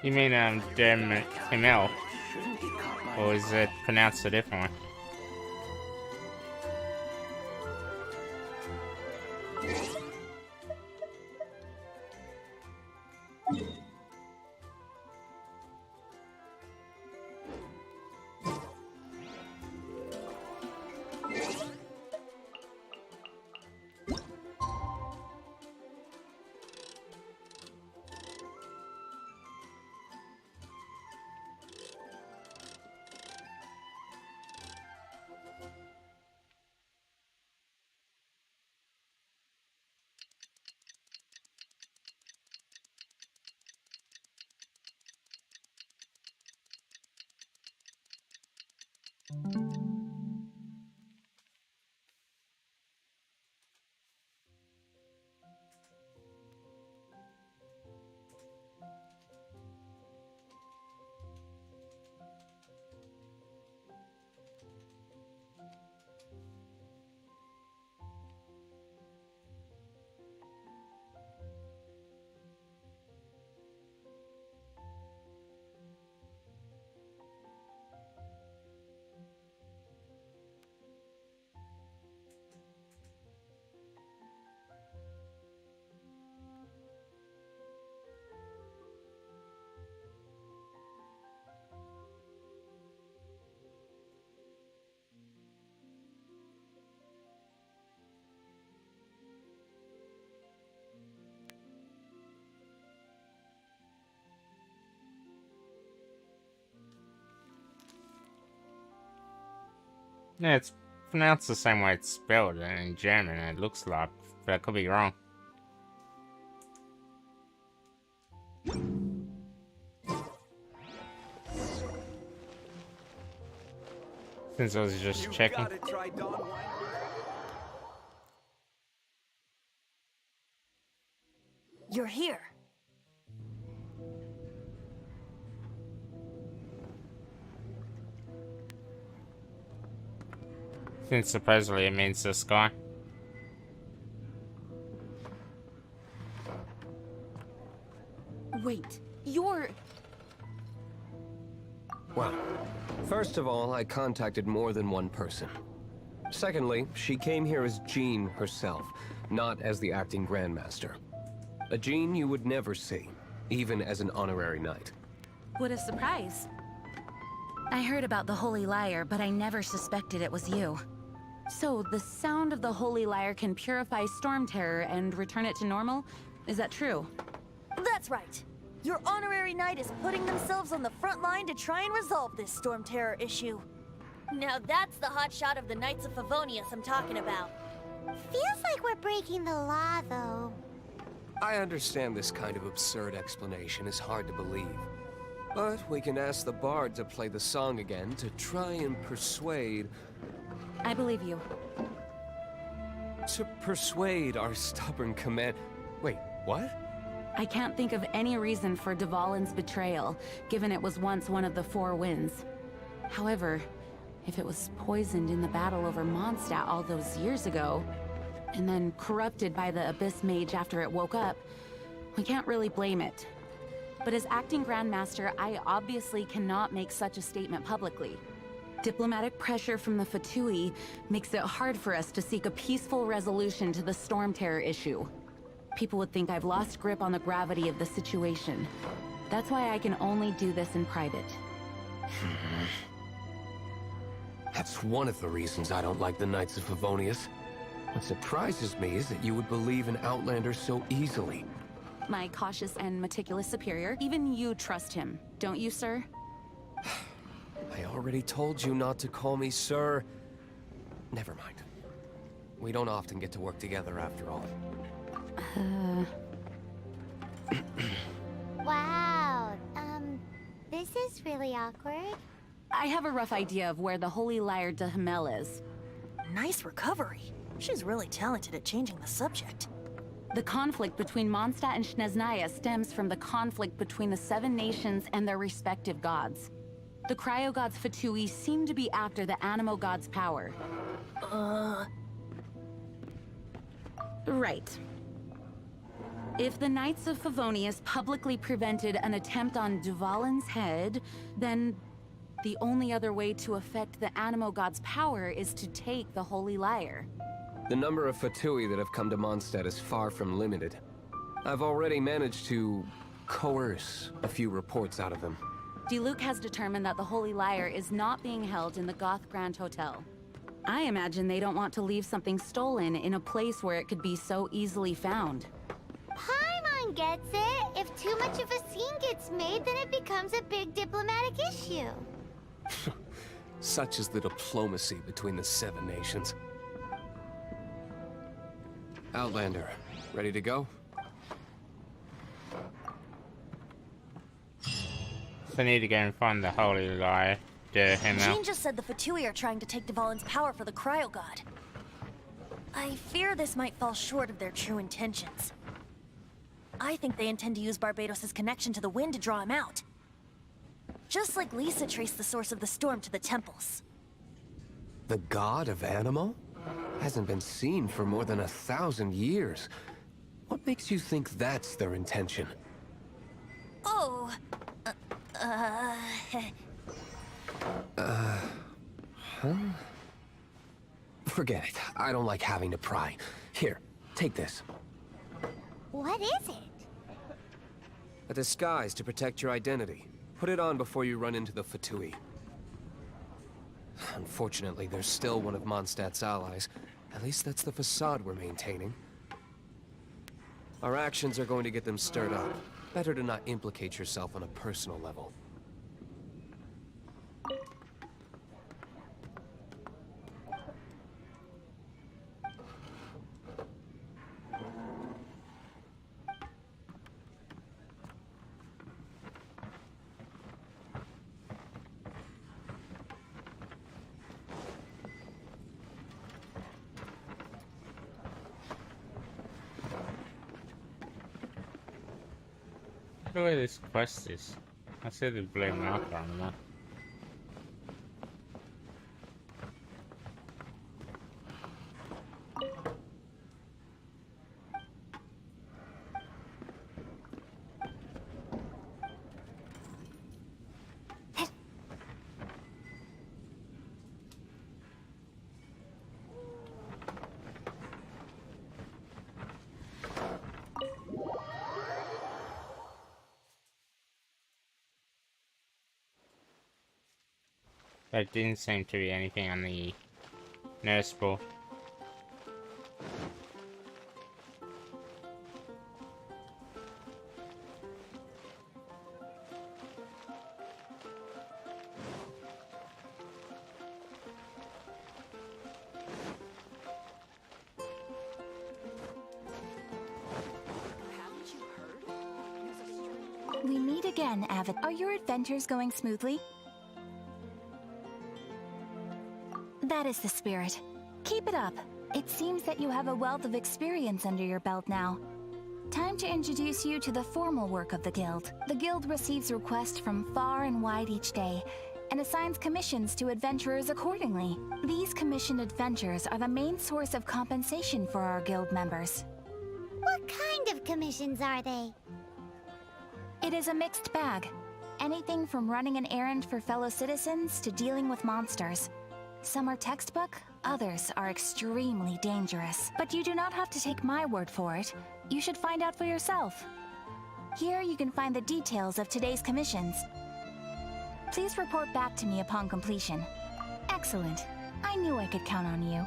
Speaker 1: You mean ML? Or is it pronounced a different way? Yeah, it's pronounced the same way it's spelled in German, it looks like, but I could be wrong. Since I was just checking.
Speaker 12: You're here.
Speaker 1: Since supposedly it means the sky.
Speaker 12: Wait, you're...
Speaker 15: Well, first of all, I contacted more than one person. Secondly, she came here as Jean herself, not as the acting Grandmaster. A Jean you would never see, even as an honorary knight.
Speaker 17: What a surprise. I heard about the Holy Lyre, but I never suspected it was you.
Speaker 9: So, the sound of the Holy Lyre can purify Storm Terror and return it to normal? Is that true?
Speaker 12: That's right. Your honorary knight is putting themselves on the front line to try and resolve this Storm Terror issue. Now that's the hotshot of the Knights of Favonius I'm talking about.
Speaker 4: Feels like we're breaking the law, though.
Speaker 15: I understand this kind of absurd explanation is hard to believe. But we can ask the bard to play the song again to try and persuade...
Speaker 9: I believe you.
Speaker 15: To persuade our stubborn command... Wait, what?
Speaker 9: I can't think of any reason for Dvalin's betrayal, given it was once one of the Four Winds. However, if it was poisoned in the battle over Mondstadt all those years ago, and then corrupted by the Abyss Mage after it woke up, we can't really blame it.
Speaker 17: But as acting Grandmaster, I obviously cannot make such a statement publicly. Diplomatic pressure from the Fatui makes it hard for us to seek a peaceful resolution to the Storm Terror issue. People would think I've lost grip on the gravity of the situation. That's why I can only do this in private.
Speaker 15: That's one of the reasons I don't like the Knights of Favonius. What surprises me is that you would believe in Outlanders so easily.
Speaker 17: My cautious and meticulous superior, even you trust him, don't you, sir?
Speaker 15: I already told you not to call me sir. Never mind. We don't often get to work together after all.
Speaker 4: Wow, this is really awkward.
Speaker 17: I have a rough idea of where the Holy Lyre de Himmel is.
Speaker 12: Nice recovery. She's really talented at changing the subject.
Speaker 17: The conflict between Mondstadt and Snezhnaya stems from the conflict between the 7 nations and their respective gods. The cryo-gods Fatui seem to be after the Animo god's power. Right. If the Knights of Favonius publicly prevented an attempt on Duvalin's head, then the only other way to affect the Animo god's power is to take the Holy Lyre.
Speaker 15: The number of Fatui that have come to Mondstadt is far from limited. I've already managed to coerce a few reports out of them.
Speaker 17: Diluc has determined that the Holy Lyre is not being held in the Goth Grand Hotel. I imagine they don't want to leave something stolen in a place where it could be so easily found.
Speaker 4: Paimon gets it. If too much of a scene gets made, then it becomes a big diplomatic issue.
Speaker 15: Such is the diplomacy between the 7 nations. Outlander, ready to go?
Speaker 1: So I need to go and find the Holy Lyre de Himmel.
Speaker 12: Jean just said the Fatui are trying to take Duvalin's power for the Cryo God. I fear this might fall short of their true intentions. I think they intend to use Barbados' connection to the wind to draw him out. Just like Lisa traced the source of the storm to the temples.
Speaker 15: The god of Animo? Hasn't been seen for more than 1,000 years. What makes you think that's their intention?
Speaker 12: Oh...
Speaker 15: Huh? Forget it. I don't like having to pry. Here, take this.
Speaker 4: What is it?
Speaker 15: A disguise to protect your identity. Put it on before you run into the Fatui. Unfortunately, there's still one of Mondstadt's allies. At least that's the facade we're maintaining. Our actions are going to get them stirred up. Better to not implicate yourself on a personal level.
Speaker 1: Look at this quest is. I see the blue marker on that. There didn't seem to be anything on the nurse board.
Speaker 2: We meet again, Avid. Are your adventures going smoothly? That is the spirit. Keep it up. It seems that you have a wealth of experience under your belt now. Time to introduce you to the formal work of the Guild. The Guild receives requests from far and wide each day, and assigns commissions to adventurers accordingly. These commissioned adventures are the main source of compensation for our Guild members.
Speaker 4: What kind of commissions are they?
Speaker 2: It is a mixed bag. Anything from running an errand for fellow citizens to dealing with monsters. Some are textbook, others are extremely dangerous. But you do not have to take my word for it. You should find out for yourself. Here you can find the details of today's commissions. Please report back to me upon completion. Excellent. I knew I could count on you.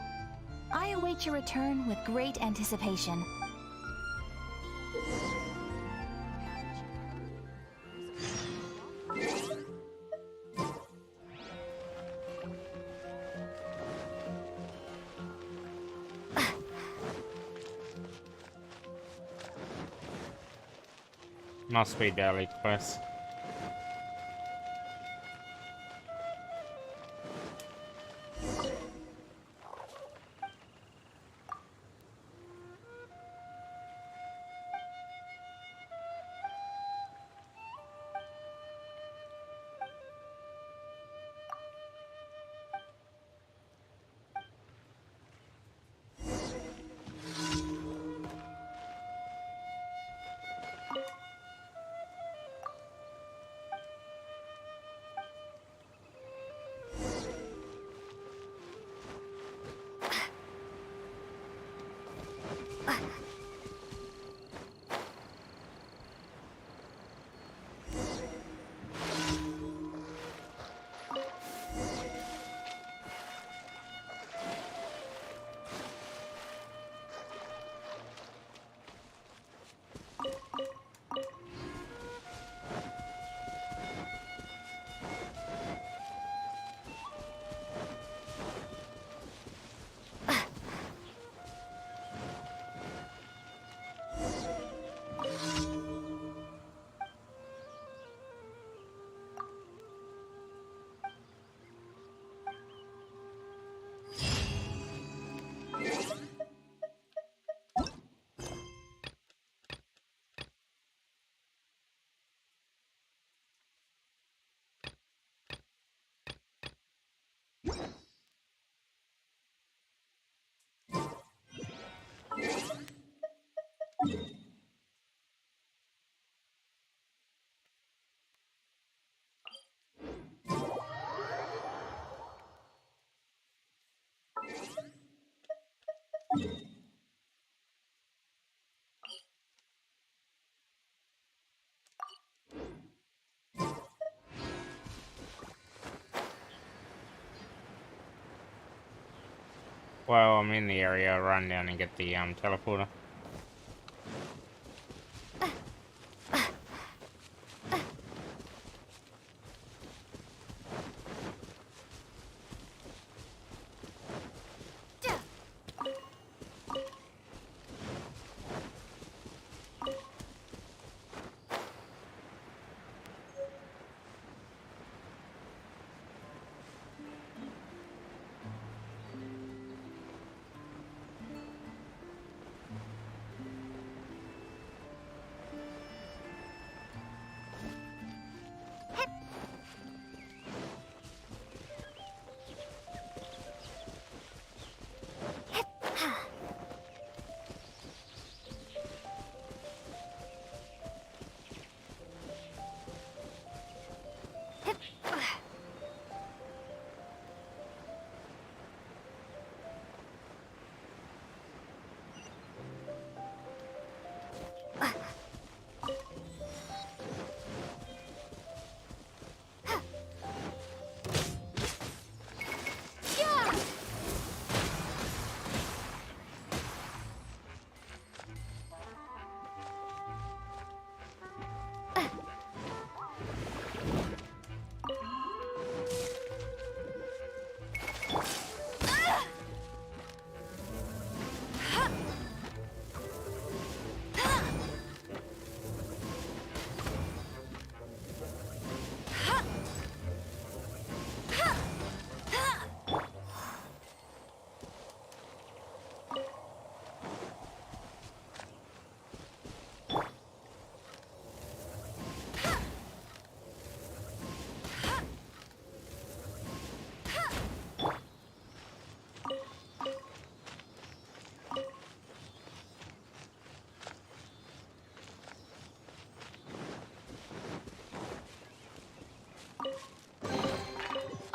Speaker 2: I await your return with great anticipation.
Speaker 1: Must be daily quest. Well, I'm in the area. I'll run down and get the teleporter.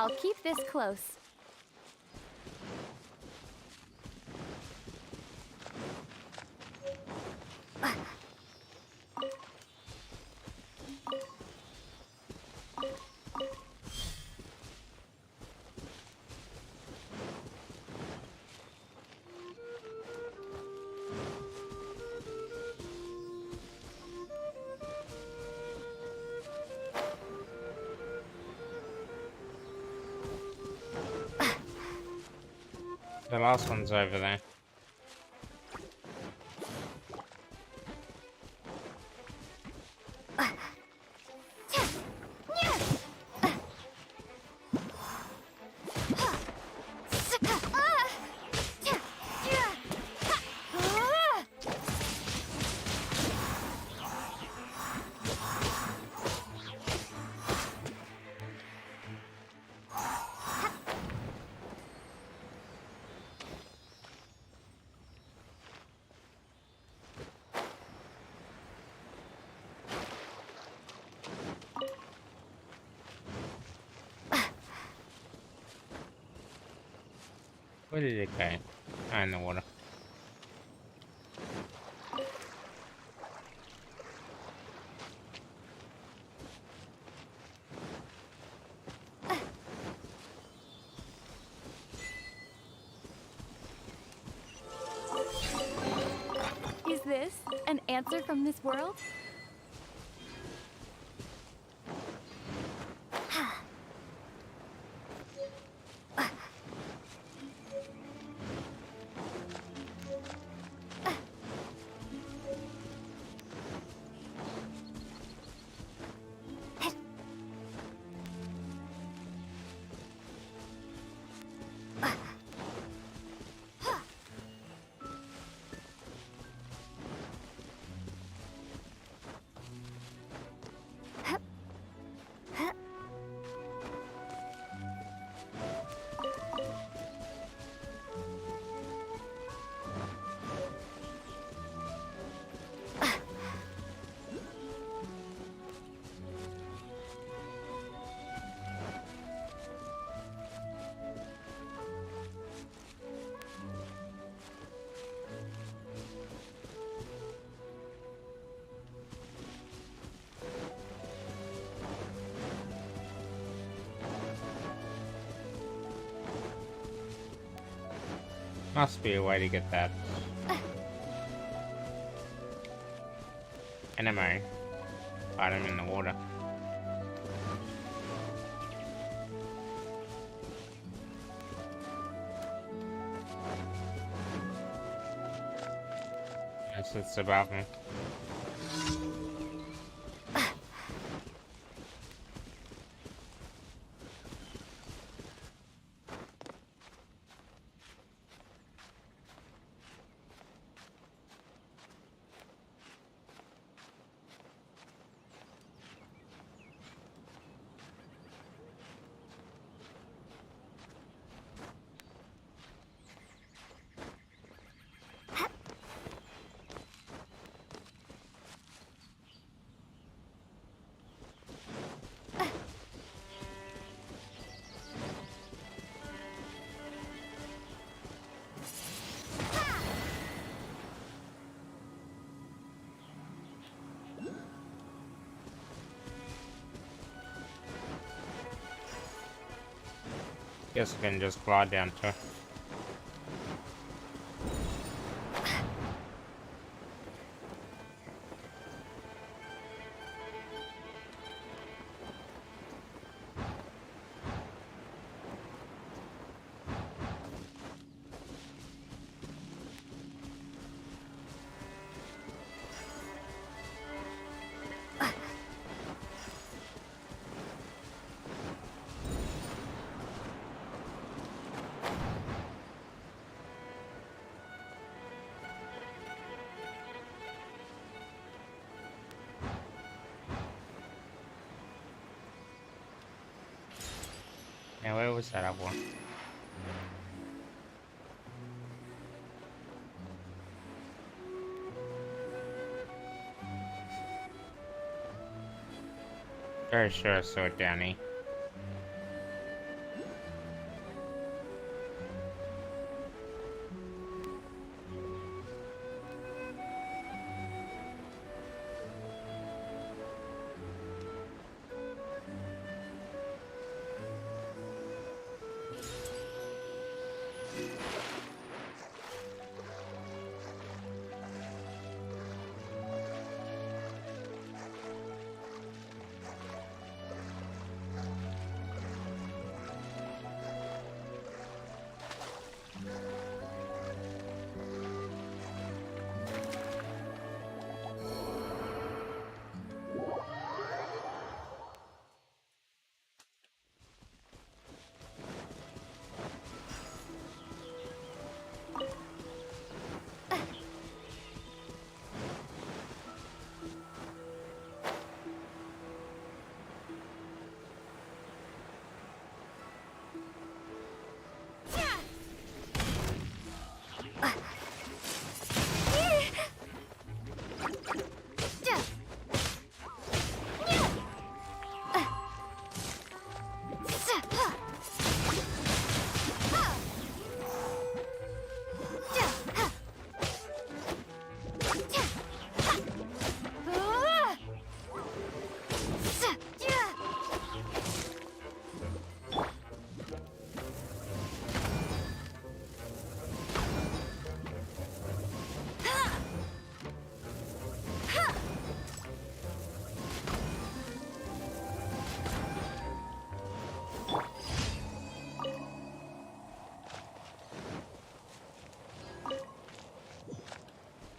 Speaker 2: I'll keep this close.
Speaker 1: The last one's over there. Where did it go? Oh, in the water.
Speaker 2: Is this an answer from this world?
Speaker 1: Must be a way to get that. Enemy. Fight him in the water. It's above me. Guess I can just glide down to her. Now where was that other one? Very sure I saw it down here.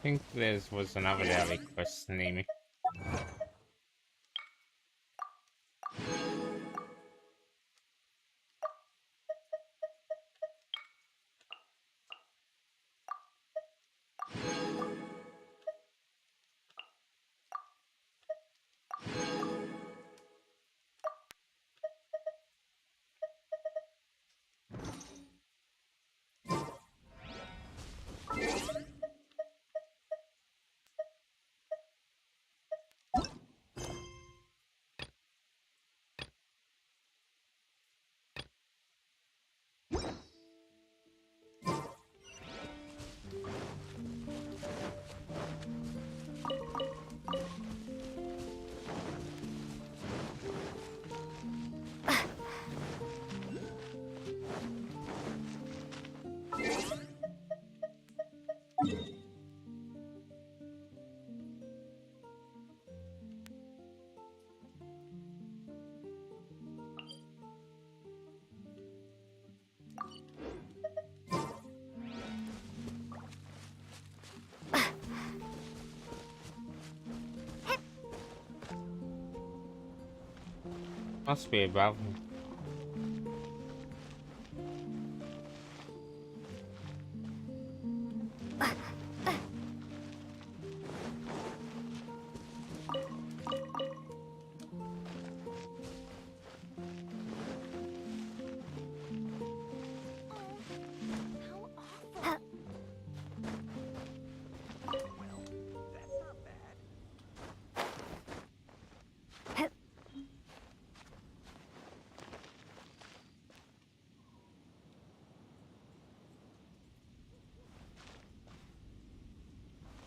Speaker 1: think there was another daily quest near me. Must be above me.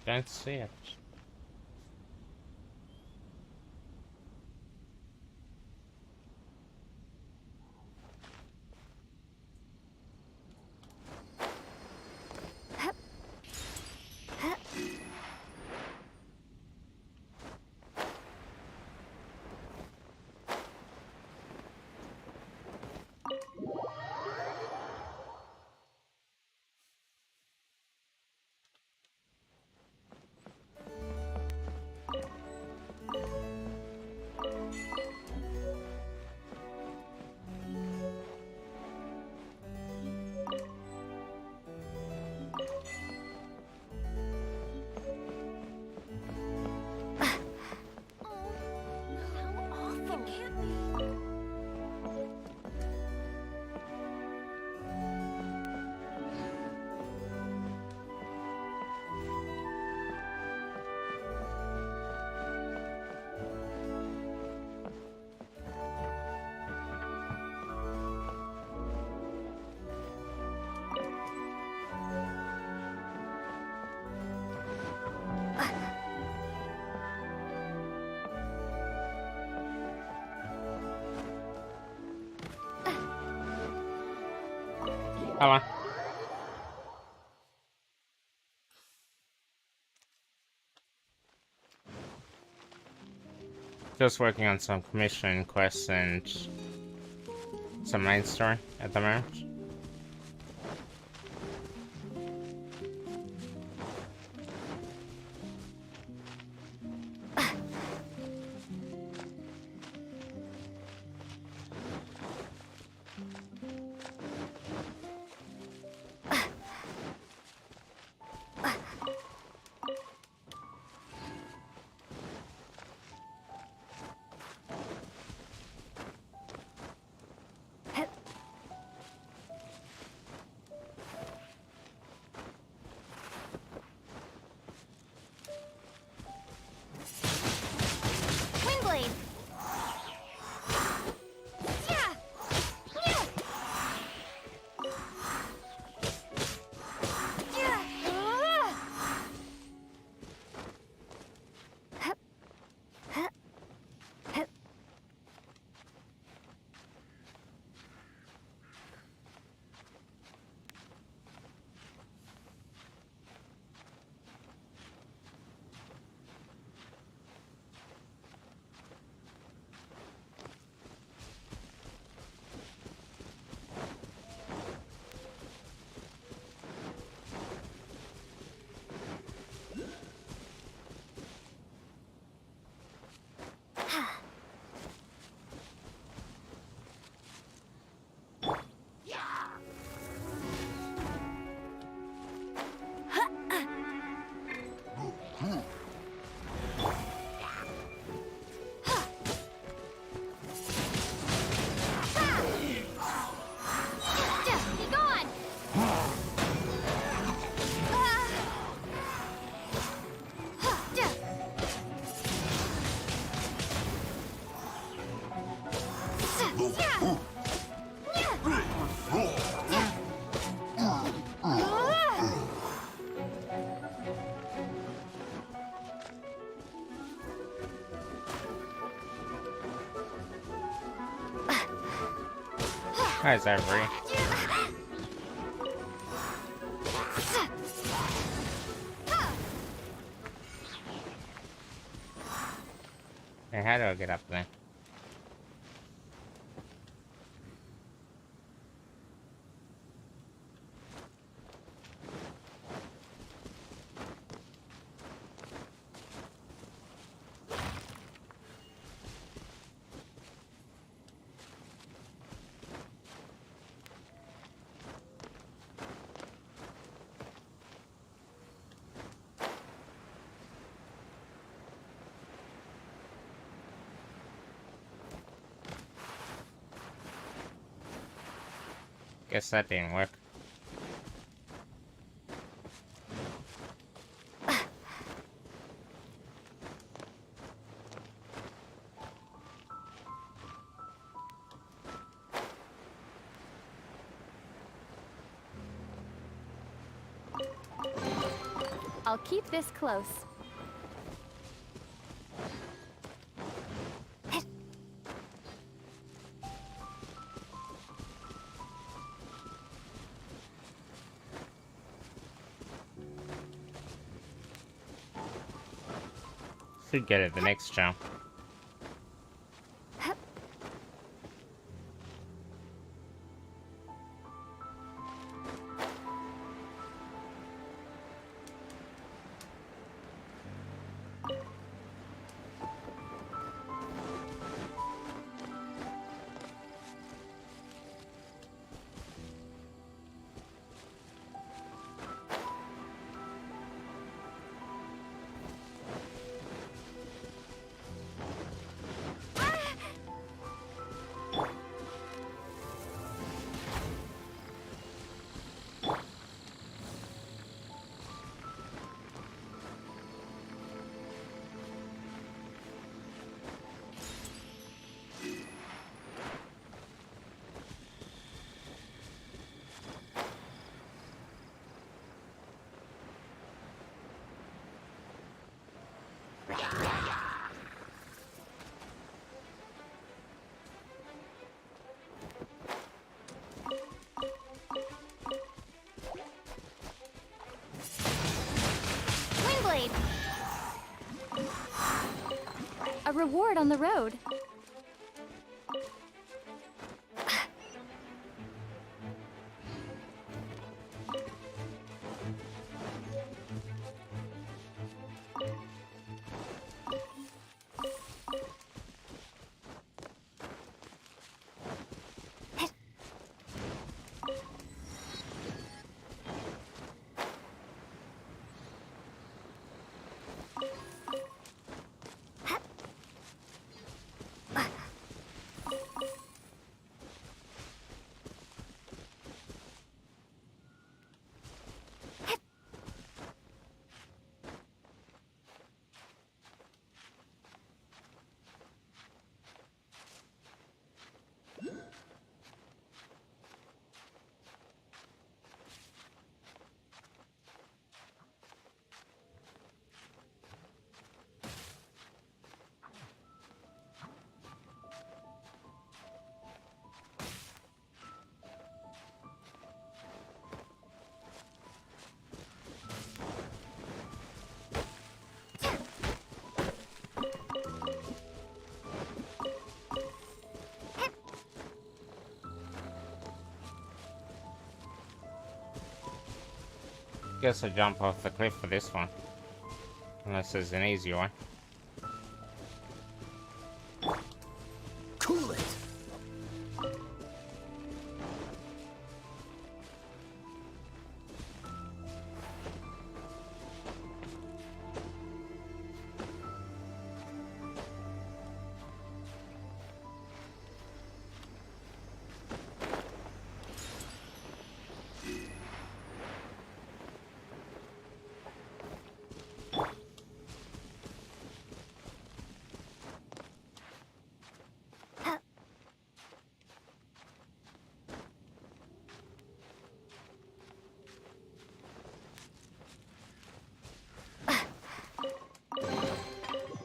Speaker 1: Don't see it. Come on. Just working on some commission quests and some main story at the moment. How's Avery? Hey, how do I get up there? Guess that didn't work.
Speaker 2: I'll keep this close.
Speaker 1: Should get it the next jump.
Speaker 2: Windblade! A reward on the road.
Speaker 1: Guess I jump off the cliff for this one. Unless there's an easier one.
Speaker 16: Cool it!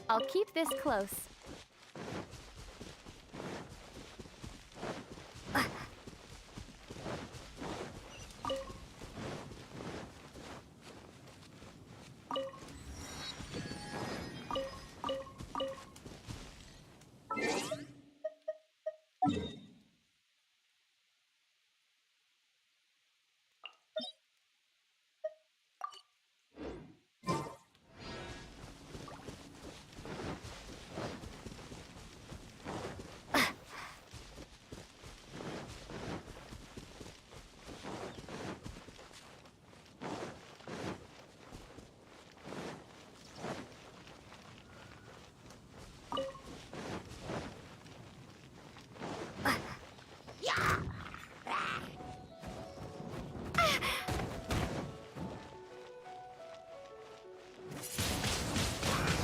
Speaker 2: I'll keep this close.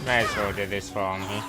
Speaker 1: Might as well do this while I'm here.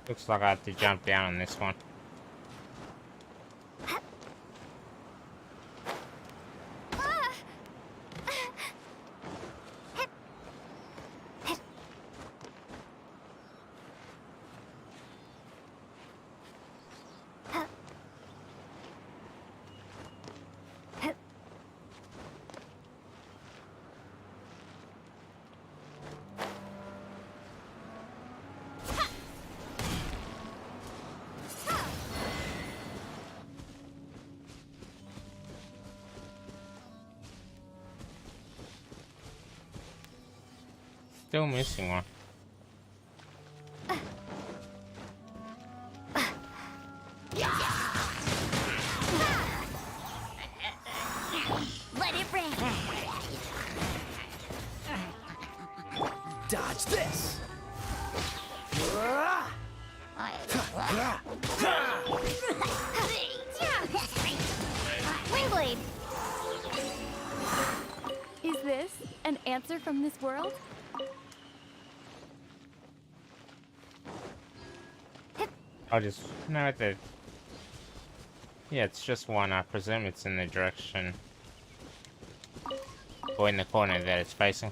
Speaker 1: Looks like I have to jump down on this one. Still missing one.
Speaker 4: Let it rain.
Speaker 6: Dodge this!
Speaker 2: Wingblade! Is this an answer from this world?
Speaker 1: I'll just know that. Yeah, it's just one. I presume it's in the direction or in the corner that it's facing.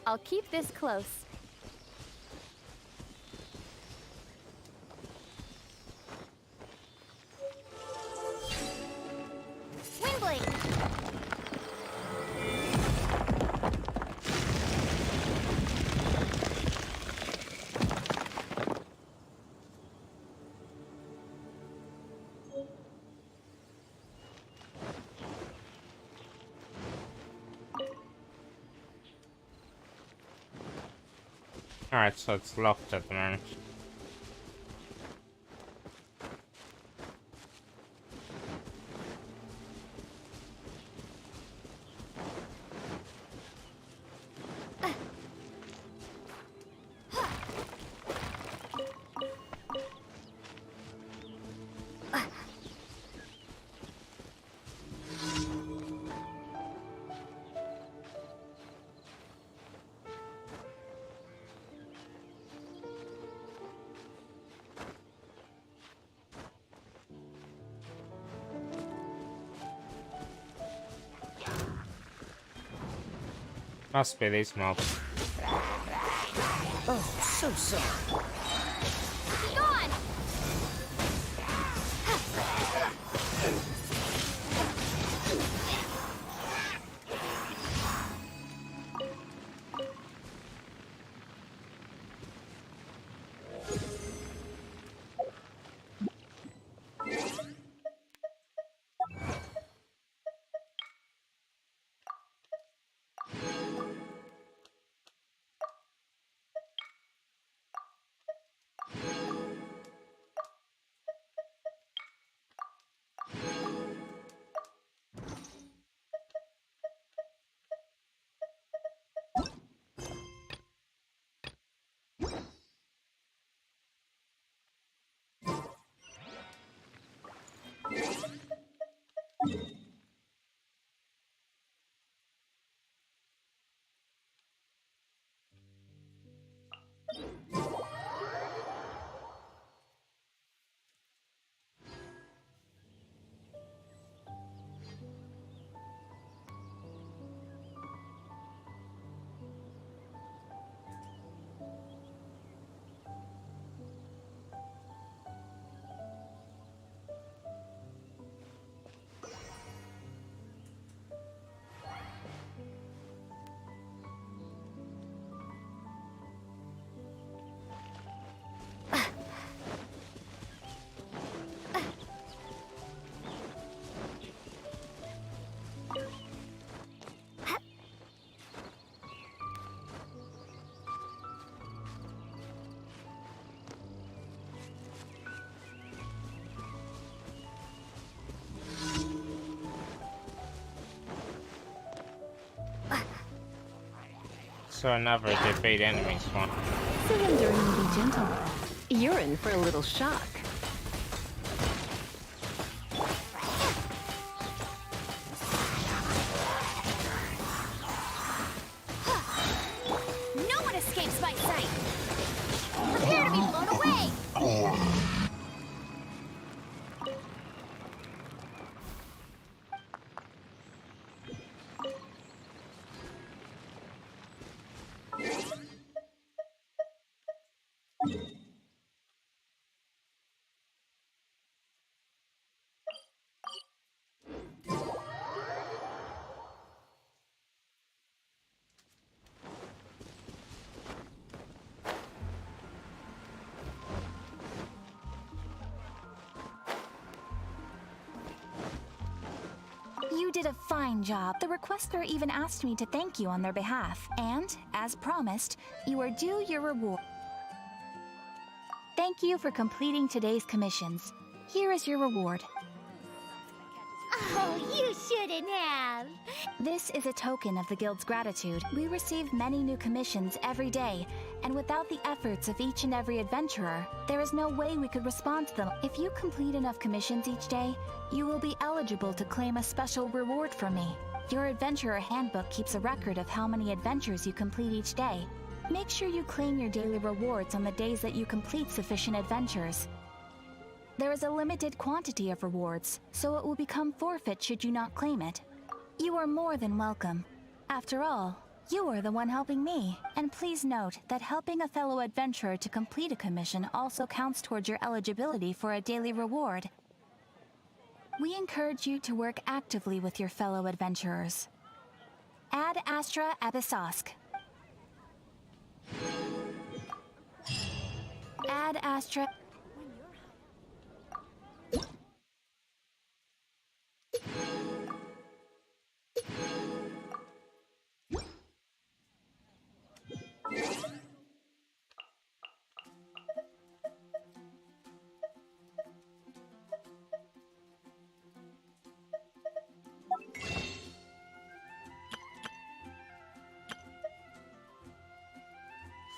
Speaker 2: I'll keep this close. Windblade!
Speaker 1: Alright, so it's locked at the moment. Must be these mobs.
Speaker 6: Oh, so sorry.
Speaker 2: Be gone!
Speaker 1: So another defeat enemies one.
Speaker 3: Surrendering will be gentle. You're in for a little shock.
Speaker 2: No one escapes my sight! Prepare to be blown away!
Speaker 9: You did a fine job. The requester even asked me to thank you on their behalf. And, as promised, you are due your reward. Thank you for completing today's commissions. Here is your reward.
Speaker 4: Oh, you shouldn't have.
Speaker 9: This is a token of the Guild's gratitude. We receive many new commissions every day, and without the efforts of each and every adventurer, there is no way we could respond to them. If you complete enough commissions each day, you will be eligible to claim a special reward from me. Your Adventurer Handbook keeps a record of how many adventures you complete each day. Make sure you claim your daily rewards on the days that you complete sufficient adventures. There is a limited quantity of rewards, so it will become forfeit should you not claim it. You are more than welcome. After all, you are the one helping me, and please note that helping a fellow adventurer to complete a commission also counts towards your eligibility for a daily reward. We encourage you to work actively with your fellow adventurers. Ad Astra Abyssosk. Ad Astra...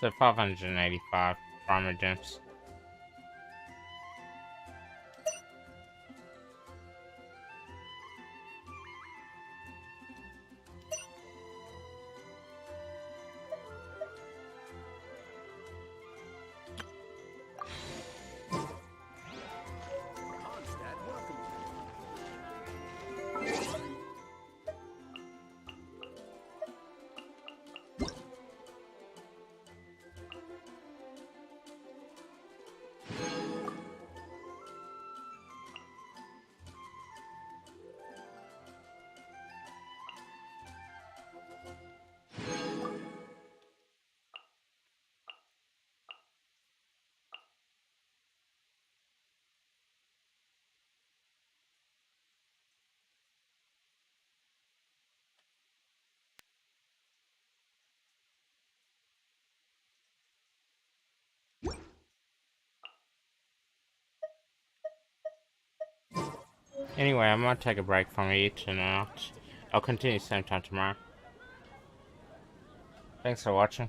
Speaker 1: So 585 primer gems.
Speaker 5: Mondstadt welcome
Speaker 1: Anyway, I'm gonna take a break from it tonight. I'll continue same time tomorrow. Thanks for watching.